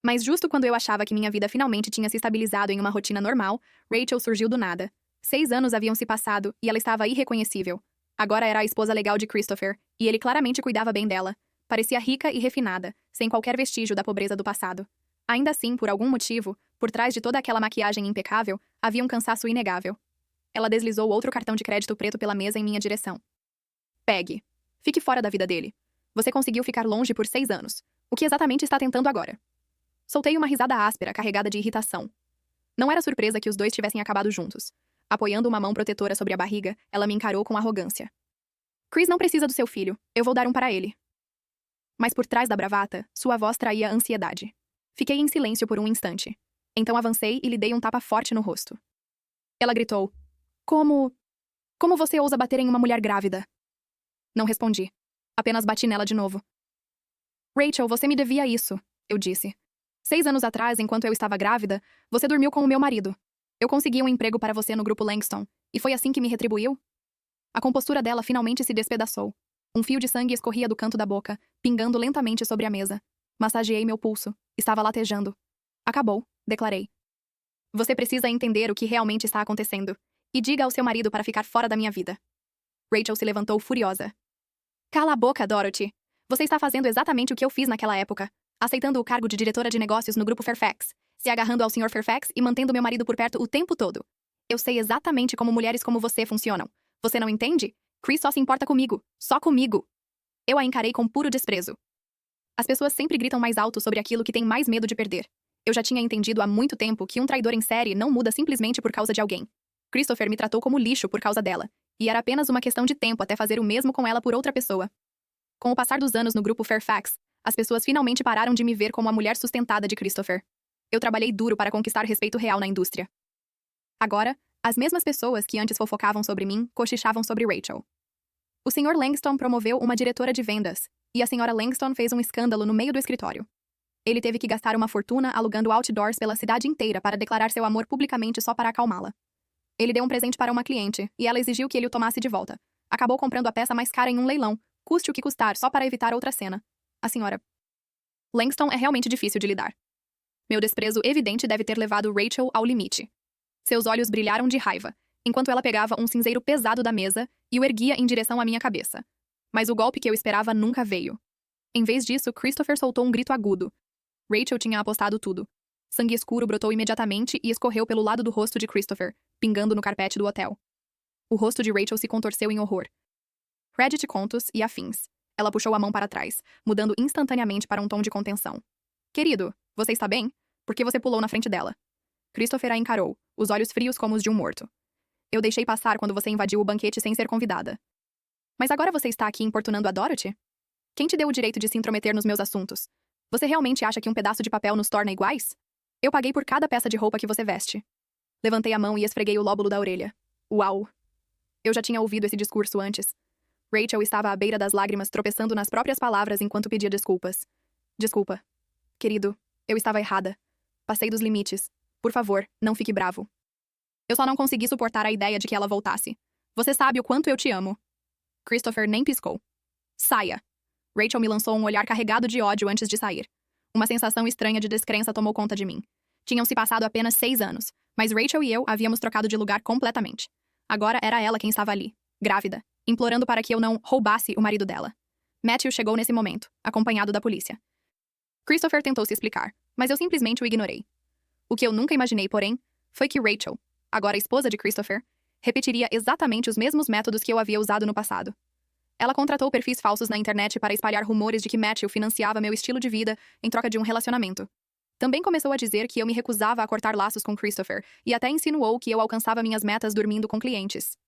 Mas justo quando eu achava que minha vida finalmente tinha se estabilizado em uma rotina normal, Rachel surgiu do nada. 6 anos haviam se passado e ela estava irreconhecível. Agora era a esposa legal de Christopher, e ele claramente cuidava bem dela. Parecia rica e refinada, sem qualquer vestígio da pobreza do passado. Ainda assim, por algum motivo, por trás de toda aquela maquiagem impecável, havia um cansaço inegável. Ela deslizou outro cartão de crédito preto pela mesa em minha direção. Pegue. Fique fora da vida dele. Você conseguiu ficar longe por 6 anos. O que exatamente está tentando agora? Soltei uma risada áspera, carregada de irritação. Não era surpresa que os dois tivessem acabado juntos. Apoiando uma mão protetora sobre a barriga, ela me encarou com arrogância. Chris não precisa do seu filho. Eu vou dar um para ele. Mas por trás da bravata, sua voz traía ansiedade. Fiquei em silêncio por um instante. Então avancei e lhe dei um tapa forte no rosto. Ela gritou. Como você ousa bater em uma mulher grávida? Não respondi. Apenas bati nela de novo. Rachel, você me devia isso, eu disse. 6 anos atrás, enquanto eu estava grávida, você dormiu com o meu marido. Eu consegui um emprego para você no grupo Langston, e foi assim que me retribuiu? A compostura dela finalmente se despedaçou. Um fio de sangue escorria do canto da boca, pingando lentamente sobre a mesa. Massageei meu pulso. Estava latejando. Acabou, declarei. Você precisa entender o que realmente está acontecendo. E diga ao seu marido para ficar fora da minha vida. Rachel se levantou furiosa. Cala a boca, Dorothy. Você está fazendo exatamente o que eu fiz naquela época. Aceitando o cargo de diretora de negócios no grupo Fairfax. Se agarrando ao Sr. Fairfax e mantendo meu marido por perto o tempo todo. Eu sei exatamente como mulheres como você funcionam. Você não entende? Chris só se importa comigo. Só comigo. Eu a encarei com puro desprezo. As pessoas sempre gritam mais alto sobre aquilo que tem mais medo de perder. Eu já tinha entendido há muito tempo que um traidor em série não muda simplesmente por causa de alguém. Christopher me tratou como lixo por causa dela, e era apenas uma questão de tempo até fazer o mesmo com ela por outra pessoa. Com o passar dos anos no grupo Fairfax, as pessoas finalmente pararam de me ver como a mulher sustentada de Christopher. Eu trabalhei duro para conquistar respeito real na indústria. Agora, as mesmas pessoas que antes fofocavam sobre mim cochichavam sobre Rachel. O Sr. Langston promoveu uma diretora de vendas, e a Sra. Langston fez um escândalo no meio do escritório. Ele teve que gastar uma fortuna alugando outdoors pela cidade inteira para declarar seu amor publicamente só para acalmá-la. Ele deu um presente para uma cliente, e ela exigiu que ele o tomasse de volta. Acabou comprando a peça mais cara em um leilão, custe o que custar, só para evitar outra cena. A Sra. Langston é realmente difícil de lidar. Meu desprezo evidente deve ter levado Rachel ao limite. Seus olhos brilharam de raiva, enquanto ela pegava um cinzeiro pesado da mesa e o erguia em direção à minha cabeça. Mas o golpe que eu esperava nunca veio. Em vez disso, Christopher soltou um grito agudo. Rachel tinha apostado tudo. Sangue escuro brotou imediatamente e escorreu pelo lado do rosto de Christopher, pingando no carpete do hotel. O rosto de Rachel se contorceu em horror. Reddit contos e afins. Ela puxou a mão para trás, mudando instantaneamente para um tom de contenção. Querido, você está bem? Por que você pulou na frente dela? Christopher a encarou, os olhos frios como os de um morto. Eu deixei passar quando você invadiu o banquete sem ser convidada. Mas agora você está aqui importunando a Dorothy? Quem te deu o direito de se intrometer nos meus assuntos? Você realmente acha que um pedaço de papel nos torna iguais? Eu paguei por cada peça de roupa que você veste. Levantei a mão e esfreguei o lóbulo da orelha. Uau! Eu já tinha ouvido esse discurso antes. Rachel estava à beira das lágrimas, tropeçando nas próprias palavras enquanto pedia desculpas. Desculpa. Querido, eu estava errada. Passei dos limites. Por favor, não fique bravo. Eu só não consegui suportar a ideia de que ela voltasse. Você sabe o quanto eu te amo. Christopher nem piscou. Saia. Rachel me lançou um olhar carregado de ódio antes de sair. Uma sensação estranha de descrença tomou conta de mim. Tinham se passado apenas 6 anos, mas Rachel e eu havíamos trocado de lugar completamente. Agora era ela quem estava ali, grávida, implorando para que eu não roubasse o marido dela. Matthew chegou nesse momento, acompanhado da polícia. Christopher tentou se explicar, mas eu simplesmente o ignorei. O que eu nunca imaginei, porém, foi que Rachel, agora esposa de Christopher, repetiria exatamente os mesmos métodos que eu havia usado no passado. Ela contratou perfis falsos na internet para espalhar rumores de que Matthew financiava meu estilo de vida em troca de um relacionamento. Também começou a dizer que eu me recusava a cortar laços com Christopher e até insinuou que eu alcançava minhas metas dormindo com clientes.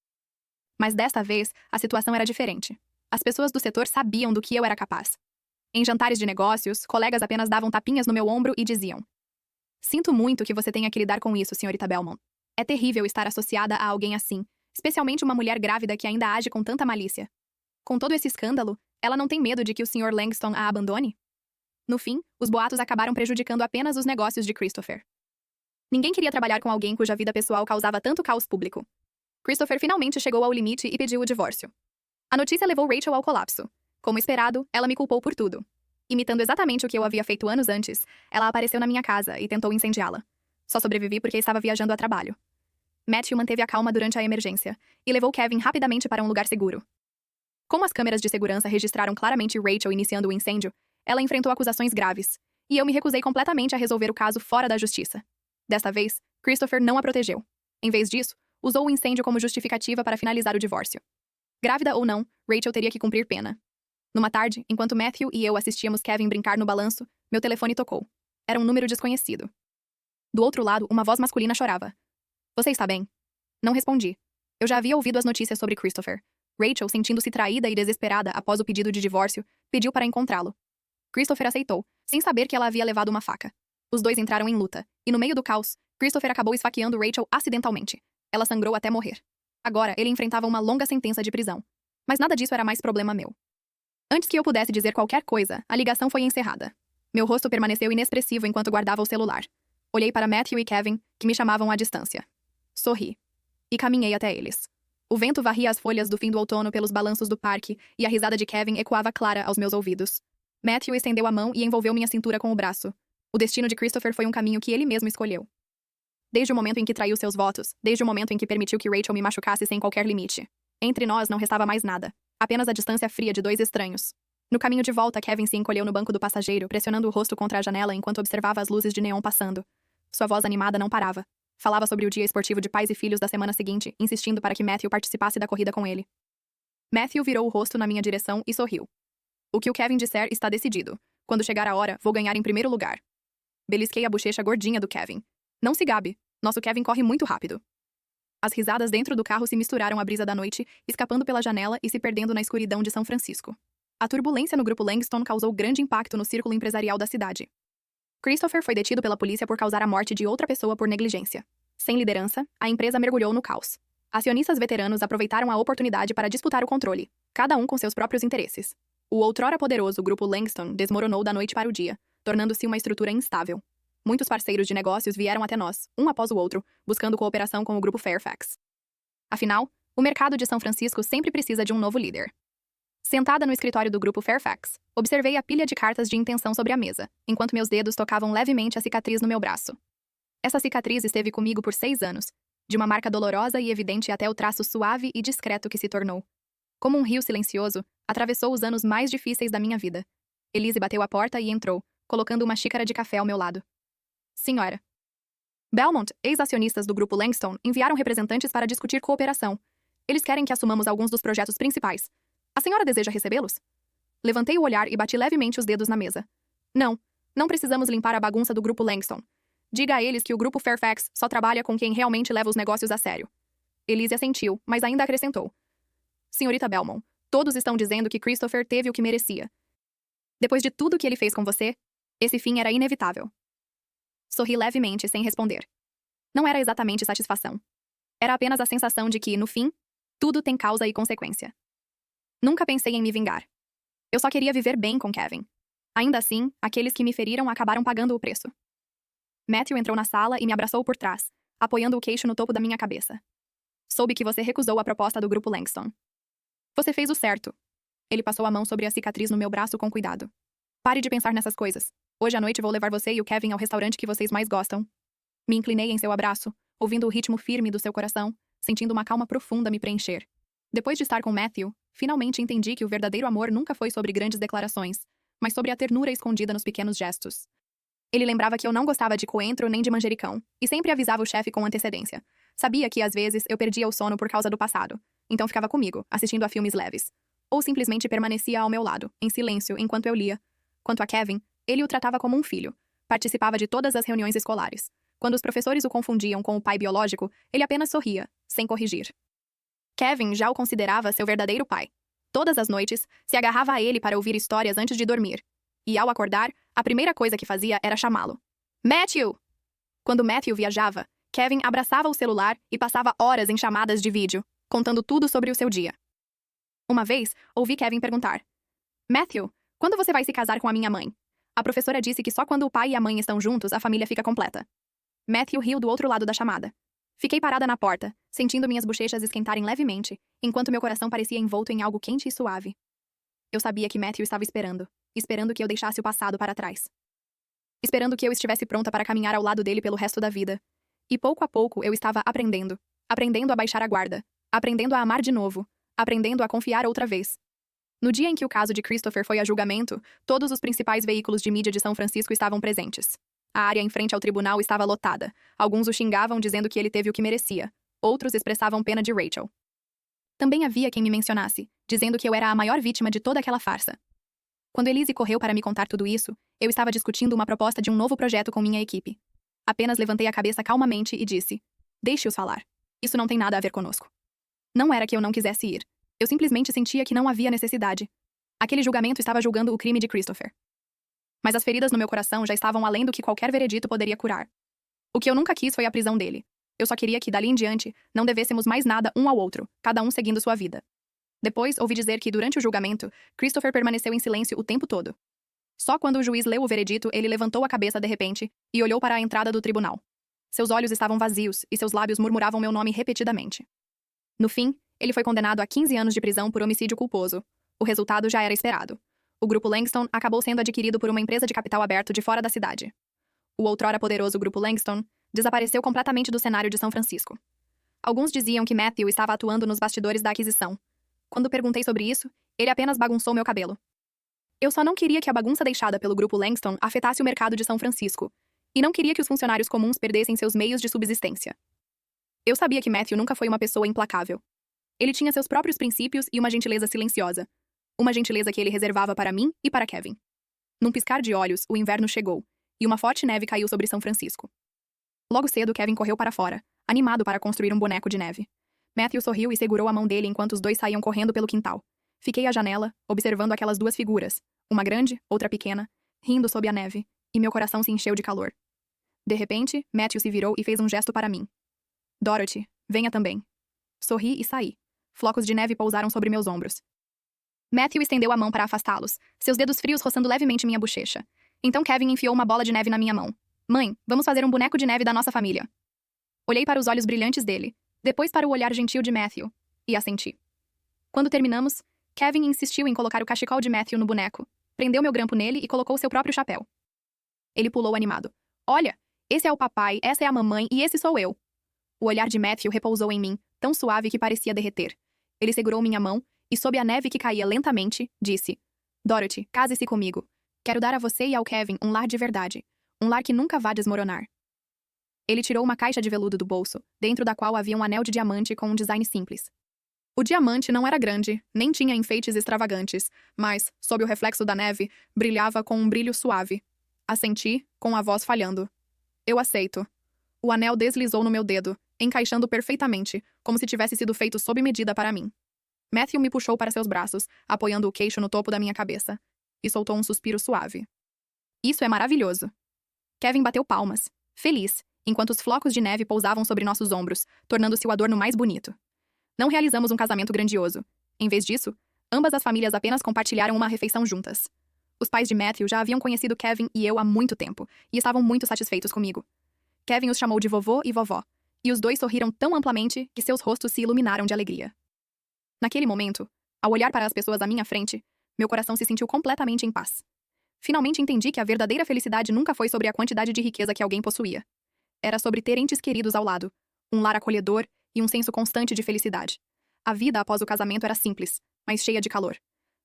Mas desta vez, a situação era diferente. As pessoas do setor sabiam do que eu era capaz. Em jantares de negócios, colegas apenas davam tapinhas no meu ombro e diziam: Sinto muito que você tenha que lidar com isso, senhorita Belmont. É terrível estar associada a alguém assim, especialmente uma mulher grávida que ainda age com tanta malícia. Com todo esse escândalo, ela não tem medo de que o Sr. Langston a abandone? No fim, os boatos acabaram prejudicando apenas os negócios de Christopher. Ninguém queria trabalhar com alguém cuja vida pessoal causava tanto caos público. Christopher finalmente chegou ao limite e pediu o divórcio. A notícia levou Rachel ao colapso. Como esperado, ela me culpou por tudo. Imitando exatamente o que eu havia feito anos antes, ela apareceu na minha casa e tentou incendiá-la. Só sobrevivi porque estava viajando a trabalho. Matthew manteve a calma durante a emergência e levou Kevin rapidamente para um lugar seguro. Como as câmeras de segurança registraram claramente Rachel iniciando o incêndio, ela enfrentou acusações graves, e eu me recusei completamente a resolver o caso fora da justiça. Desta vez, Christopher não a protegeu. Em vez disso, usou o incêndio como justificativa para finalizar o divórcio. Grávida ou não, Rachel teria que cumprir pena. Numa tarde, enquanto Matthew e eu assistíamos Kevin brincar no balanço, meu telefone tocou. Era um número desconhecido. Do outro lado, uma voz masculina chorava. Você está bem? Não respondi. Eu já havia ouvido as notícias sobre Christopher. Rachel, sentindo-se traída e desesperada após o pedido de divórcio, pediu para encontrá-lo. Christopher aceitou, sem saber que ela havia levado uma faca. Os dois entraram em luta, e no meio do caos, Christopher acabou esfaqueando Rachel acidentalmente. Ela sangrou até morrer. Agora, ele enfrentava uma longa sentença de prisão. Mas nada disso era mais problema meu. Antes que eu pudesse dizer qualquer coisa, a ligação foi encerrada. Meu rosto permaneceu inexpressivo enquanto guardava o celular. Olhei para Matthew e Kevin, que me chamavam à distância. Sorri. E caminhei até eles. O vento varria as folhas do fim do outono pelos balanços do parque, e a risada de Kevin ecoava clara aos meus ouvidos. Matthew estendeu a mão e envolveu minha cintura com o braço. O destino de Christopher foi um caminho que ele mesmo escolheu. Desde o momento em que traiu seus votos, desde o momento em que permitiu que Rachel me machucasse sem qualquer limite. Entre nós não restava mais nada, apenas a distância fria de dois estranhos. No caminho de volta, Kevin se encolheu no banco do passageiro, pressionando o rosto contra a janela enquanto observava as luzes de neon passando. Sua voz animada não parava. Falava sobre o dia esportivo de pais e filhos da semana seguinte, insistindo para que Matthew participasse da corrida com ele. Matthew virou o rosto na minha direção e sorriu. O que o Kevin disser está decidido. Quando chegar a hora, vou ganhar em primeiro lugar. Belisquei a bochecha gordinha do Kevin. Não se gabe, nosso Kevin corre muito rápido. As risadas dentro do carro se misturaram à brisa da noite, escapando pela janela e se perdendo na escuridão de São Francisco. A turbulência no grupo Langston causou grande impacto no círculo empresarial da cidade. Christopher foi detido pela polícia por causar a morte de outra pessoa por negligência. Sem liderança, a empresa mergulhou no caos. Acionistas veteranos aproveitaram a oportunidade para disputar o controle, cada um com seus próprios interesses. O outrora poderoso grupo Langston desmoronou da noite para o dia, tornando-se uma estrutura instável. Muitos parceiros de negócios vieram até nós, um após o outro, buscando cooperação com o grupo Fairfax. Afinal, o mercado de São Francisco sempre precisa de um novo líder. Sentada no escritório do grupo Fairfax, observei a pilha de cartas de intenção sobre a mesa, enquanto meus dedos tocavam levemente a cicatriz no meu braço. Essa cicatriz esteve comigo por 6 anos, de uma marca dolorosa e evidente até o traço suave e discreto que se tornou. Como um rio silencioso, atravessou os anos mais difíceis da minha vida. Elise bateu a porta e entrou, colocando uma xícara de café ao meu lado. Senhora. Belmont, ex-acionistas do grupo Langston, enviaram representantes para discutir cooperação. Eles querem que assumamos alguns dos projetos principais. A senhora deseja recebê-los? Levantei o olhar e bati levemente os dedos na mesa. Não precisamos limpar a bagunça do grupo Langston. Diga a eles que o grupo Fairfax só trabalha com quem realmente leva os negócios a sério. Elise assentiu, mas ainda acrescentou. Senhorita Belmont, todos estão dizendo que Christopher teve o que merecia. Depois de tudo que ele fez com você, esse fim era inevitável. Sorri levemente, sem responder. Não era exatamente satisfação. Era apenas a sensação de que, no fim, tudo tem causa e consequência. Nunca pensei em me vingar. Eu só queria viver bem com Kevin. Ainda assim, aqueles que me feriram acabaram pagando o preço. Matthew entrou na sala e me abraçou por trás, apoiando o queixo no topo da minha cabeça. Soube que você recusou a proposta do grupo Langston. Você fez o certo. Ele passou a mão sobre a cicatriz no meu braço com cuidado. Pare de pensar nessas coisas. Hoje à noite vou levar você e o Kevin ao restaurante que vocês mais gostam. Me inclinei em seu abraço, ouvindo o ritmo firme do seu coração, sentindo uma calma profunda me preencher. Depois de estar com Matthew, finalmente entendi que o verdadeiro amor nunca foi sobre grandes declarações, mas sobre a ternura escondida nos pequenos gestos. Ele lembrava que eu não gostava de coentro nem de manjericão, e sempre avisava o chefe com antecedência. Sabia que, às vezes, eu perdia o sono por causa do passado, então ficava comigo, assistindo a filmes leves. Ou simplesmente permanecia ao meu lado, em silêncio, enquanto eu lia. Quanto a Kevin, ele o tratava como um filho. Participava de todas as reuniões escolares. Quando os professores o confundiam com o pai biológico, ele apenas sorria, sem corrigir. Kevin já o considerava seu verdadeiro pai. Todas as noites, se agarrava a ele para ouvir histórias antes de dormir. E ao acordar, a primeira coisa que fazia era chamá-lo. Matthew! Quando Matthew viajava, Kevin abraçava o celular e passava horas em chamadas de vídeo, contando tudo sobre o seu dia. Uma vez, ouvi Kevin perguntar. Matthew, quando você vai se casar com a minha mãe? A professora disse que só quando o pai e a mãe estão juntos, a família fica completa. Matthew riu do outro lado da chamada. Fiquei parada na porta, sentindo minhas bochechas esquentarem levemente, enquanto meu coração parecia envolto em algo quente e suave. Eu sabia que Matthew estava esperando que eu deixasse o passado para trás. Esperando que eu estivesse pronta para caminhar ao lado dele pelo resto da vida. E pouco a pouco eu estava aprendendo a baixar a guarda, aprendendo a amar de novo, aprendendo a confiar outra vez. No dia em que o caso de Christopher foi a julgamento, todos os principais veículos de mídia de São Francisco estavam presentes. A área em frente ao tribunal estava lotada. Alguns o xingavam dizendo que ele teve o que merecia. Outros expressavam pena de Rachel. Também havia quem me mencionasse, dizendo que eu era a maior vítima de toda aquela farsa. Quando Elise correu para me contar tudo isso, eu estava discutindo uma proposta de um novo projeto com minha equipe. Apenas levantei a cabeça calmamente e disse: Deixe-os falar. Isso não tem nada a ver conosco. Não era que eu não quisesse ir. Eu simplesmente sentia que não havia necessidade. Aquele julgamento estava julgando o crime de Christopher. Mas as feridas no meu coração já estavam além do que qualquer veredito poderia curar. O que eu nunca quis foi a prisão dele. Eu só queria que, dali em diante, não devêssemos mais nada um ao outro, cada um seguindo sua vida. Depois, ouvi dizer que, durante o julgamento, Christopher permaneceu em silêncio o tempo todo. Só quando o juiz leu o veredito, ele levantou a cabeça de repente e olhou para a entrada do tribunal. Seus olhos estavam vazios e seus lábios murmuravam meu nome repetidamente. No fim, ele foi condenado a 15 anos de prisão por homicídio culposo. O resultado já era esperado. O grupo Langston acabou sendo adquirido por uma empresa de capital aberto de fora da cidade. O outrora poderoso grupo Langston desapareceu completamente do cenário de São Francisco. Alguns diziam que Matthew estava atuando nos bastidores da aquisição. Quando perguntei sobre isso, ele apenas bagunçou meu cabelo. Eu só não queria que a bagunça deixada pelo grupo Langston afetasse o mercado de São Francisco, e não queria que os funcionários comuns perdessem seus meios de subsistência. Eu sabia que Matthew nunca foi uma pessoa implacável. Ele tinha seus próprios princípios e uma gentileza silenciosa. Uma gentileza que ele reservava para mim e para Kevin. Num piscar de olhos, o inverno chegou, e uma forte neve caiu sobre São Francisco. Logo cedo, Kevin correu para fora, animado para construir um boneco de neve. Matthew sorriu e segurou a mão dele enquanto os dois saíam correndo pelo quintal. Fiquei à janela, observando aquelas duas figuras, uma grande, outra pequena, rindo sob a neve, e meu coração se encheu de calor. De repente, Matthew se virou e fez um gesto para mim. Dorothy, venha também. Sorri e saí. Flocos de neve pousaram sobre meus ombros. Matthew estendeu a mão para afastá-los, seus dedos frios roçando levemente minha bochecha. Então Kevin enfiou uma bola de neve na minha mão. Mãe, vamos fazer um boneco de neve da nossa família. Olhei para os olhos brilhantes dele, depois para o olhar gentil de Matthew, e assenti. Quando terminamos, Kevin insistiu em colocar o cachecol de Matthew no boneco, prendeu meu grampo nele e colocou seu próprio chapéu. Ele pulou animado. Olha, esse é o papai, essa é a mamãe e esse sou eu. O olhar de Matthew repousou em mim, tão suave que parecia derreter. Ele segurou minha mão e, sob a neve que caía lentamente, disse: Dorothy, case-se comigo. Quero dar a você e ao Kevin um lar de verdade. Um lar que nunca vá desmoronar. Ele tirou uma caixa de veludo do bolso, dentro da qual havia um anel de diamante com um design simples. O diamante não era grande, nem tinha enfeites extravagantes, mas, sob o reflexo da neve, brilhava com um brilho suave. Assenti, com a voz falhando. Eu aceito. O anel deslizou no meu dedo, encaixando perfeitamente, como se tivesse sido feito sob medida para mim. Matthew me puxou para seus braços, apoiando o queixo no topo da minha cabeça, e soltou um suspiro suave. Isso é maravilhoso. Kevin bateu palmas, feliz, enquanto os flocos de neve pousavam sobre nossos ombros, tornando-se o adorno mais bonito. Não realizamos um casamento grandioso. Em vez disso, ambas as famílias apenas compartilharam uma refeição juntas. Os pais de Matthew já haviam conhecido Kevin e eu há muito tempo, e estavam muito satisfeitos comigo. Kevin os chamou de vovô e vovó, e os dois sorriram tão amplamente que seus rostos se iluminaram de alegria. Naquele momento, ao olhar para as pessoas à minha frente, meu coração se sentiu completamente em paz. Finalmente entendi que a verdadeira felicidade nunca foi sobre a quantidade de riqueza que alguém possuía. Era sobre ter entes queridos ao lado, um lar acolhedor e um senso constante de felicidade. A vida após o casamento era simples, mas cheia de calor.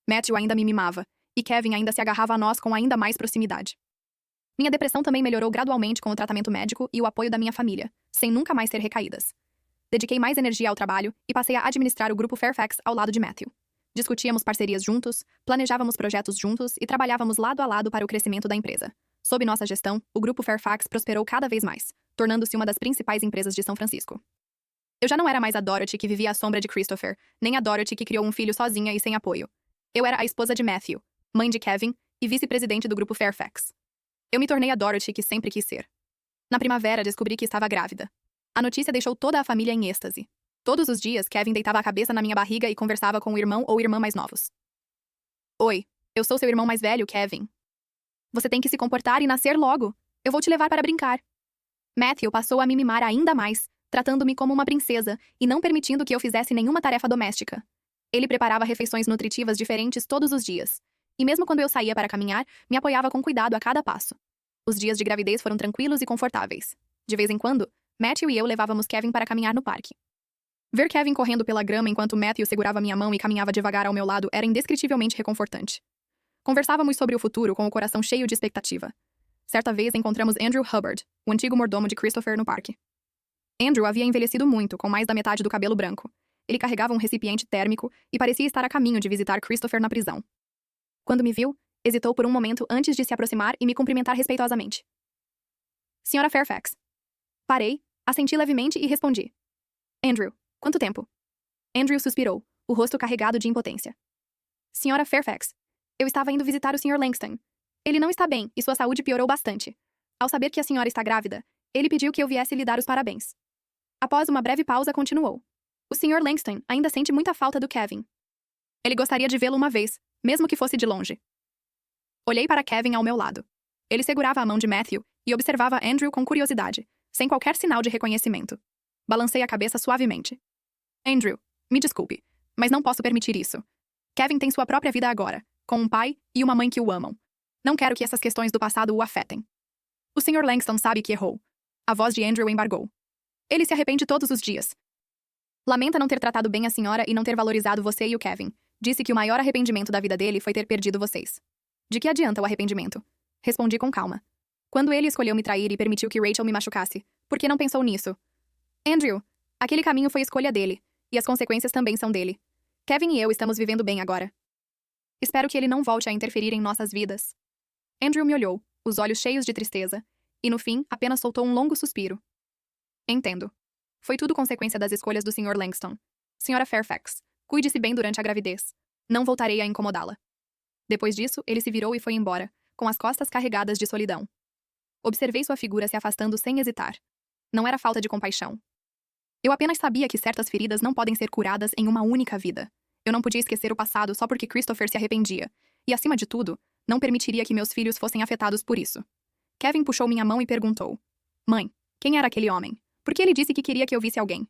Matthew ainda me mimava, e Kevin ainda se agarrava a nós com ainda mais proximidade. Minha depressão também melhorou gradualmente com o tratamento médico e o apoio da minha família, sem nunca mais ter recaídas. Dediquei mais energia ao trabalho e passei a administrar o grupo Fairfax ao lado de Matthew. Discutíamos parcerias juntos, planejávamos projetos juntos e trabalhávamos lado a lado para o crescimento da empresa. Sob nossa gestão, o grupo Fairfax prosperou cada vez mais, tornando-se uma das principais empresas de São Francisco. Eu já não era mais a Dorothy que vivia à sombra de Christopher, nem a Dorothy que criou um filho sozinha e sem apoio. Eu era a esposa de Matthew, mãe de Kevin e vice-presidente do grupo Fairfax. Eu me tornei a Dorothy que sempre quis ser. Na primavera, descobri que estava grávida. A notícia deixou toda a família em êxtase. Todos os dias, Kevin deitava a cabeça na minha barriga e conversava com o irmão ou irmã mais novos. Oi, eu sou seu irmão mais velho, Kevin. Você tem que se comportar e nascer logo. Eu vou te levar para brincar. Matthew passou a me mimar ainda mais, tratando-me como uma princesa e não permitindo que eu fizesse nenhuma tarefa doméstica. Ele preparava refeições nutritivas diferentes todos os dias. E mesmo quando eu saía para caminhar, me apoiava com cuidado a cada passo. Os dias de gravidez foram tranquilos e confortáveis. De vez em quando, Matthew e eu levávamos Kevin para caminhar no parque. Ver Kevin correndo pela grama enquanto Matthew segurava minha mão e caminhava devagar ao meu lado era indescritivelmente reconfortante. Conversávamos sobre o futuro com o coração cheio de expectativa. Certa vez encontramos Andrew Hubbard, o antigo mordomo de Christopher, no parque. Andrew havia envelhecido muito, com mais da metade do cabelo branco. Ele carregava um recipiente térmico e parecia estar a caminho de visitar Christopher na prisão. Quando me viu, hesitou por um momento antes de se aproximar e me cumprimentar respeitosamente. Senhora Fairfax. Parei, assenti levemente e respondi. Andrew, quanto tempo? Andrew suspirou, o rosto carregado de impotência. Senhora Fairfax, eu estava indo visitar o Sr. Langston. Ele não está bem e sua saúde piorou bastante. Ao saber que a senhora está grávida, ele pediu que eu viesse lhe dar os parabéns. Após uma breve pausa, continuou. O Sr. Langston ainda sente muita falta do Kevin. Ele gostaria de vê-lo uma vez, mesmo que fosse de longe. Olhei para Kevin ao meu lado. Ele segurava a mão de Matthew e observava Andrew com curiosidade, sem qualquer sinal de reconhecimento. Balancei a cabeça suavemente. Andrew, me desculpe, mas não posso permitir isso. Kevin tem sua própria vida agora, com um pai e uma mãe que o amam. Não quero que essas questões do passado o afetem. O Sr. Langston sabe que errou. A voz de Andrew embargou. Ele se arrepende todos os dias. Lamenta não ter tratado bem a senhora e não ter valorizado você e o Kevin. Disse que o maior arrependimento da vida dele foi ter perdido vocês. De que adianta o arrependimento? Respondi com calma. Quando ele escolheu me trair e permitiu que Rachel me machucasse, por que não pensou nisso? Andrew, aquele caminho foi escolha dele, e as consequências também são dele. Kevin e eu estamos vivendo bem agora. Espero que ele não volte a interferir em nossas vidas. Andrew me olhou, os olhos cheios de tristeza, e no fim, apenas soltou um longo suspiro. Entendo. Foi tudo consequência das escolhas do Sr. Langston. Senhora Fairfax, cuide-se bem durante a gravidez. Não voltarei a incomodá-la. Depois disso, ele se virou e foi embora, com as costas carregadas de solidão. Observei sua figura se afastando sem hesitar. Não era falta de compaixão. Eu apenas sabia que certas feridas não podem ser curadas em uma única vida. Eu não podia esquecer o passado só porque Christopher se arrependia. E, acima de tudo, não permitiria que meus filhos fossem afetados por isso. Kevin puxou minha mão e perguntou: Mãe, quem era aquele homem? Por que ele disse que queria que eu visse alguém?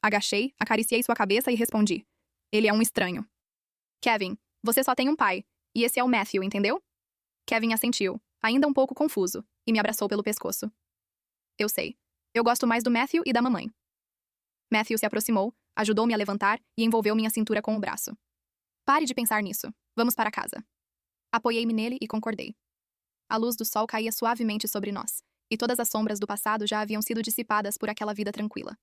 Agachei, acariciei sua cabeça e respondi: Ele é um estranho. Kevin, você só tem um pai, e esse é o Matthew, entendeu? Kevin assentiu, ainda um pouco confuso, e me abraçou pelo pescoço. Eu sei. Eu gosto mais do Matthew e da mamãe. Matthew se aproximou, ajudou-me a levantar e envolveu minha cintura com o braço. Pare de pensar nisso. Vamos para casa. Apoiei-me nele e concordei. A luz do sol caía suavemente sobre nós, e todas as sombras do passado já haviam sido dissipadas por aquela vida tranquila.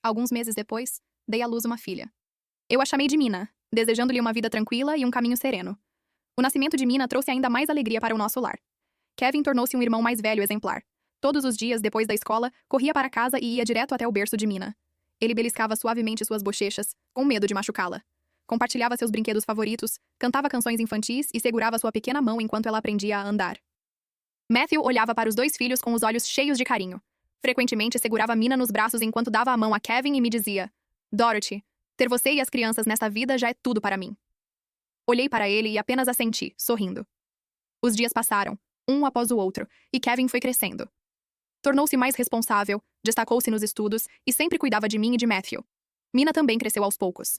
Alguns meses depois, dei à luz uma filha. Eu a chamei de Mina, desejando-lhe uma vida tranquila e um caminho sereno. O nascimento de Mina trouxe ainda mais alegria para o nosso lar. Kevin tornou-se um irmão mais velho exemplar. Todos os dias, depois da escola, corria para casa e ia direto até o berço de Mina. Ele beliscava suavemente suas bochechas, com medo de machucá-la. Compartilhava seus brinquedos favoritos, cantava canções infantis e segurava sua pequena mão enquanto ela aprendia a andar. Matthew olhava para os dois filhos com os olhos cheios de carinho. Frequentemente segurava Mina nos braços enquanto dava a mão a Kevin e me dizia: Dorothy, ter você e as crianças nesta vida já é tudo para mim. Olhei para ele e apenas assenti, sorrindo. Os dias passaram, um após o outro, e Kevin foi crescendo. Tornou-se mais responsável, destacou-se nos estudos e sempre cuidava de mim e de Matthew. Mina também cresceu aos poucos.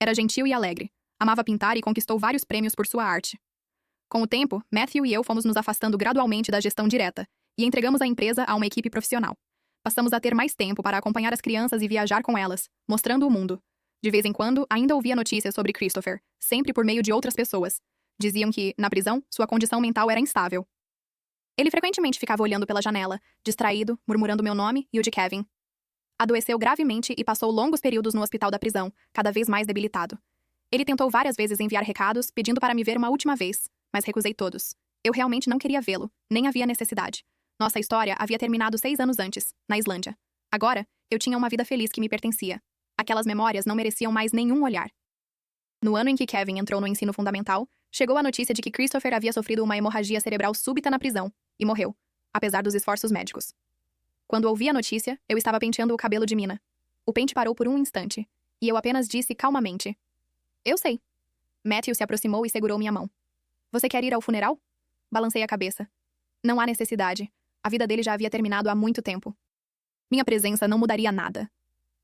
Era gentil e alegre, amava pintar e conquistou vários prêmios por sua arte. Com o tempo, Matthew e eu fomos nos afastando gradualmente da gestão direta e entregamos a empresa a uma equipe profissional. Passamos a ter mais tempo para acompanhar as crianças e viajar com elas, mostrando o mundo. De vez em quando, ainda ouvia notícias sobre Christopher, sempre por meio de outras pessoas. Diziam que, na prisão, sua condição mental era instável. Ele frequentemente ficava olhando pela janela, distraído, murmurando meu nome e o de Kevin. Adoeceu gravemente e passou longos períodos no hospital da prisão, cada vez mais debilitado. Ele tentou várias vezes enviar recados, pedindo para me ver uma última vez, mas recusei todos. Eu realmente não queria vê-lo, nem havia necessidade. Nossa história havia terminado 6 anos antes, na Islândia. Agora, eu tinha uma vida feliz que me pertencia. Aquelas memórias não mereciam mais nenhum olhar. No ano em que Kevin entrou no ensino fundamental, chegou a notícia de que Christopher havia sofrido uma hemorragia cerebral súbita na prisão e morreu, apesar dos esforços médicos. Quando ouvi a notícia, eu estava penteando o cabelo de Mina. O pente parou por um instante, e eu apenas disse calmamente: Eu sei. Matthew se aproximou e segurou minha mão. Você quer ir ao funeral? Balancei a cabeça. Não há necessidade. A vida dele já havia terminado há muito tempo. Minha presença não mudaria nada.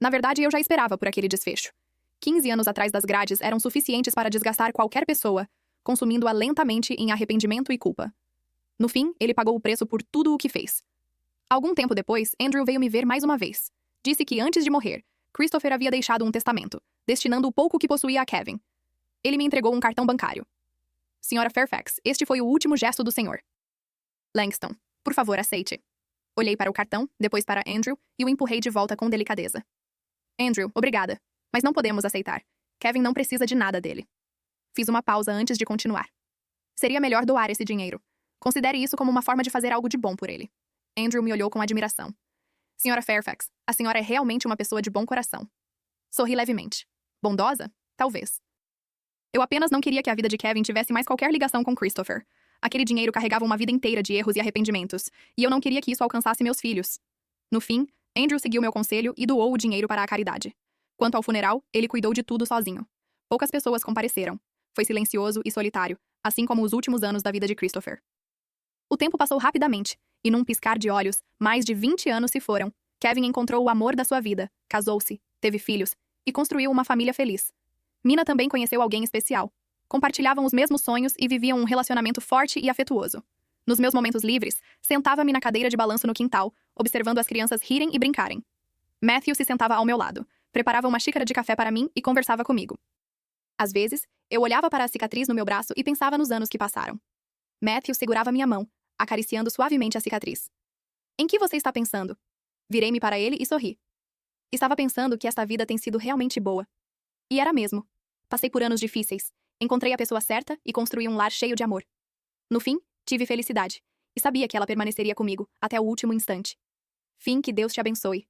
Na verdade, eu já esperava por aquele desfecho. 15 anos atrás das grades eram suficientes para desgastar qualquer pessoa, consumindo-a lentamente em arrependimento e culpa. No fim, ele pagou o preço por tudo o que fez. Algum tempo depois, Andrew veio me ver mais uma vez. Disse que antes de morrer, Christopher havia deixado um testamento, destinando o pouco que possuía a Kevin. Ele me entregou um cartão bancário. Senhora Fairfax, este foi o último gesto do senhor. Langston, por favor, aceite. Olhei para o cartão, depois para Andrew, e o empurrei de volta com delicadeza. Andrew, obrigada. Mas não podemos aceitar. Kevin não precisa de nada dele. Fiz uma pausa antes de continuar. Seria melhor doar esse dinheiro. Considere isso como uma forma de fazer algo de bom por ele. Andrew me olhou com admiração. Senhora Fairfax, a senhora é realmente uma pessoa de bom coração. Sorri levemente. Bondosa? Talvez. Eu apenas não queria que a vida de Kevin tivesse mais qualquer ligação com Christopher. Aquele dinheiro carregava uma vida inteira de erros e arrependimentos, e eu não queria que isso alcançasse meus filhos. No fim, Andrew seguiu meu conselho e doou o dinheiro para a caridade. Quanto ao funeral, ele cuidou de tudo sozinho. Poucas pessoas compareceram. Foi silencioso e solitário, assim como os últimos anos da vida de Christopher. O tempo passou rapidamente, e num piscar de olhos, mais de 20 anos se foram. Kevin encontrou o amor da sua vida, casou-se, teve filhos e construiu uma família feliz. Mina também conheceu alguém especial. Compartilhavam os mesmos sonhos e viviam um relacionamento forte e afetuoso. Nos meus momentos livres, sentava-me na cadeira de balanço no quintal, observando as crianças rirem e brincarem. Matthew se sentava ao meu lado, preparava uma xícara de café para mim e conversava comigo. Às vezes, eu olhava para a cicatriz no meu braço e pensava nos anos que passaram. Matthew segurava minha mão, acariciando suavemente a cicatriz. Em que você está pensando? Virei-me para ele e sorri. Estava pensando que esta vida tem sido realmente boa. E era mesmo. Passei por anos difíceis, encontrei a pessoa certa e construí um lar cheio de amor. No fim, Tive felicidade. E sabia que ela permaneceria comigo, até o último instante. Fim, que Deus te abençoe.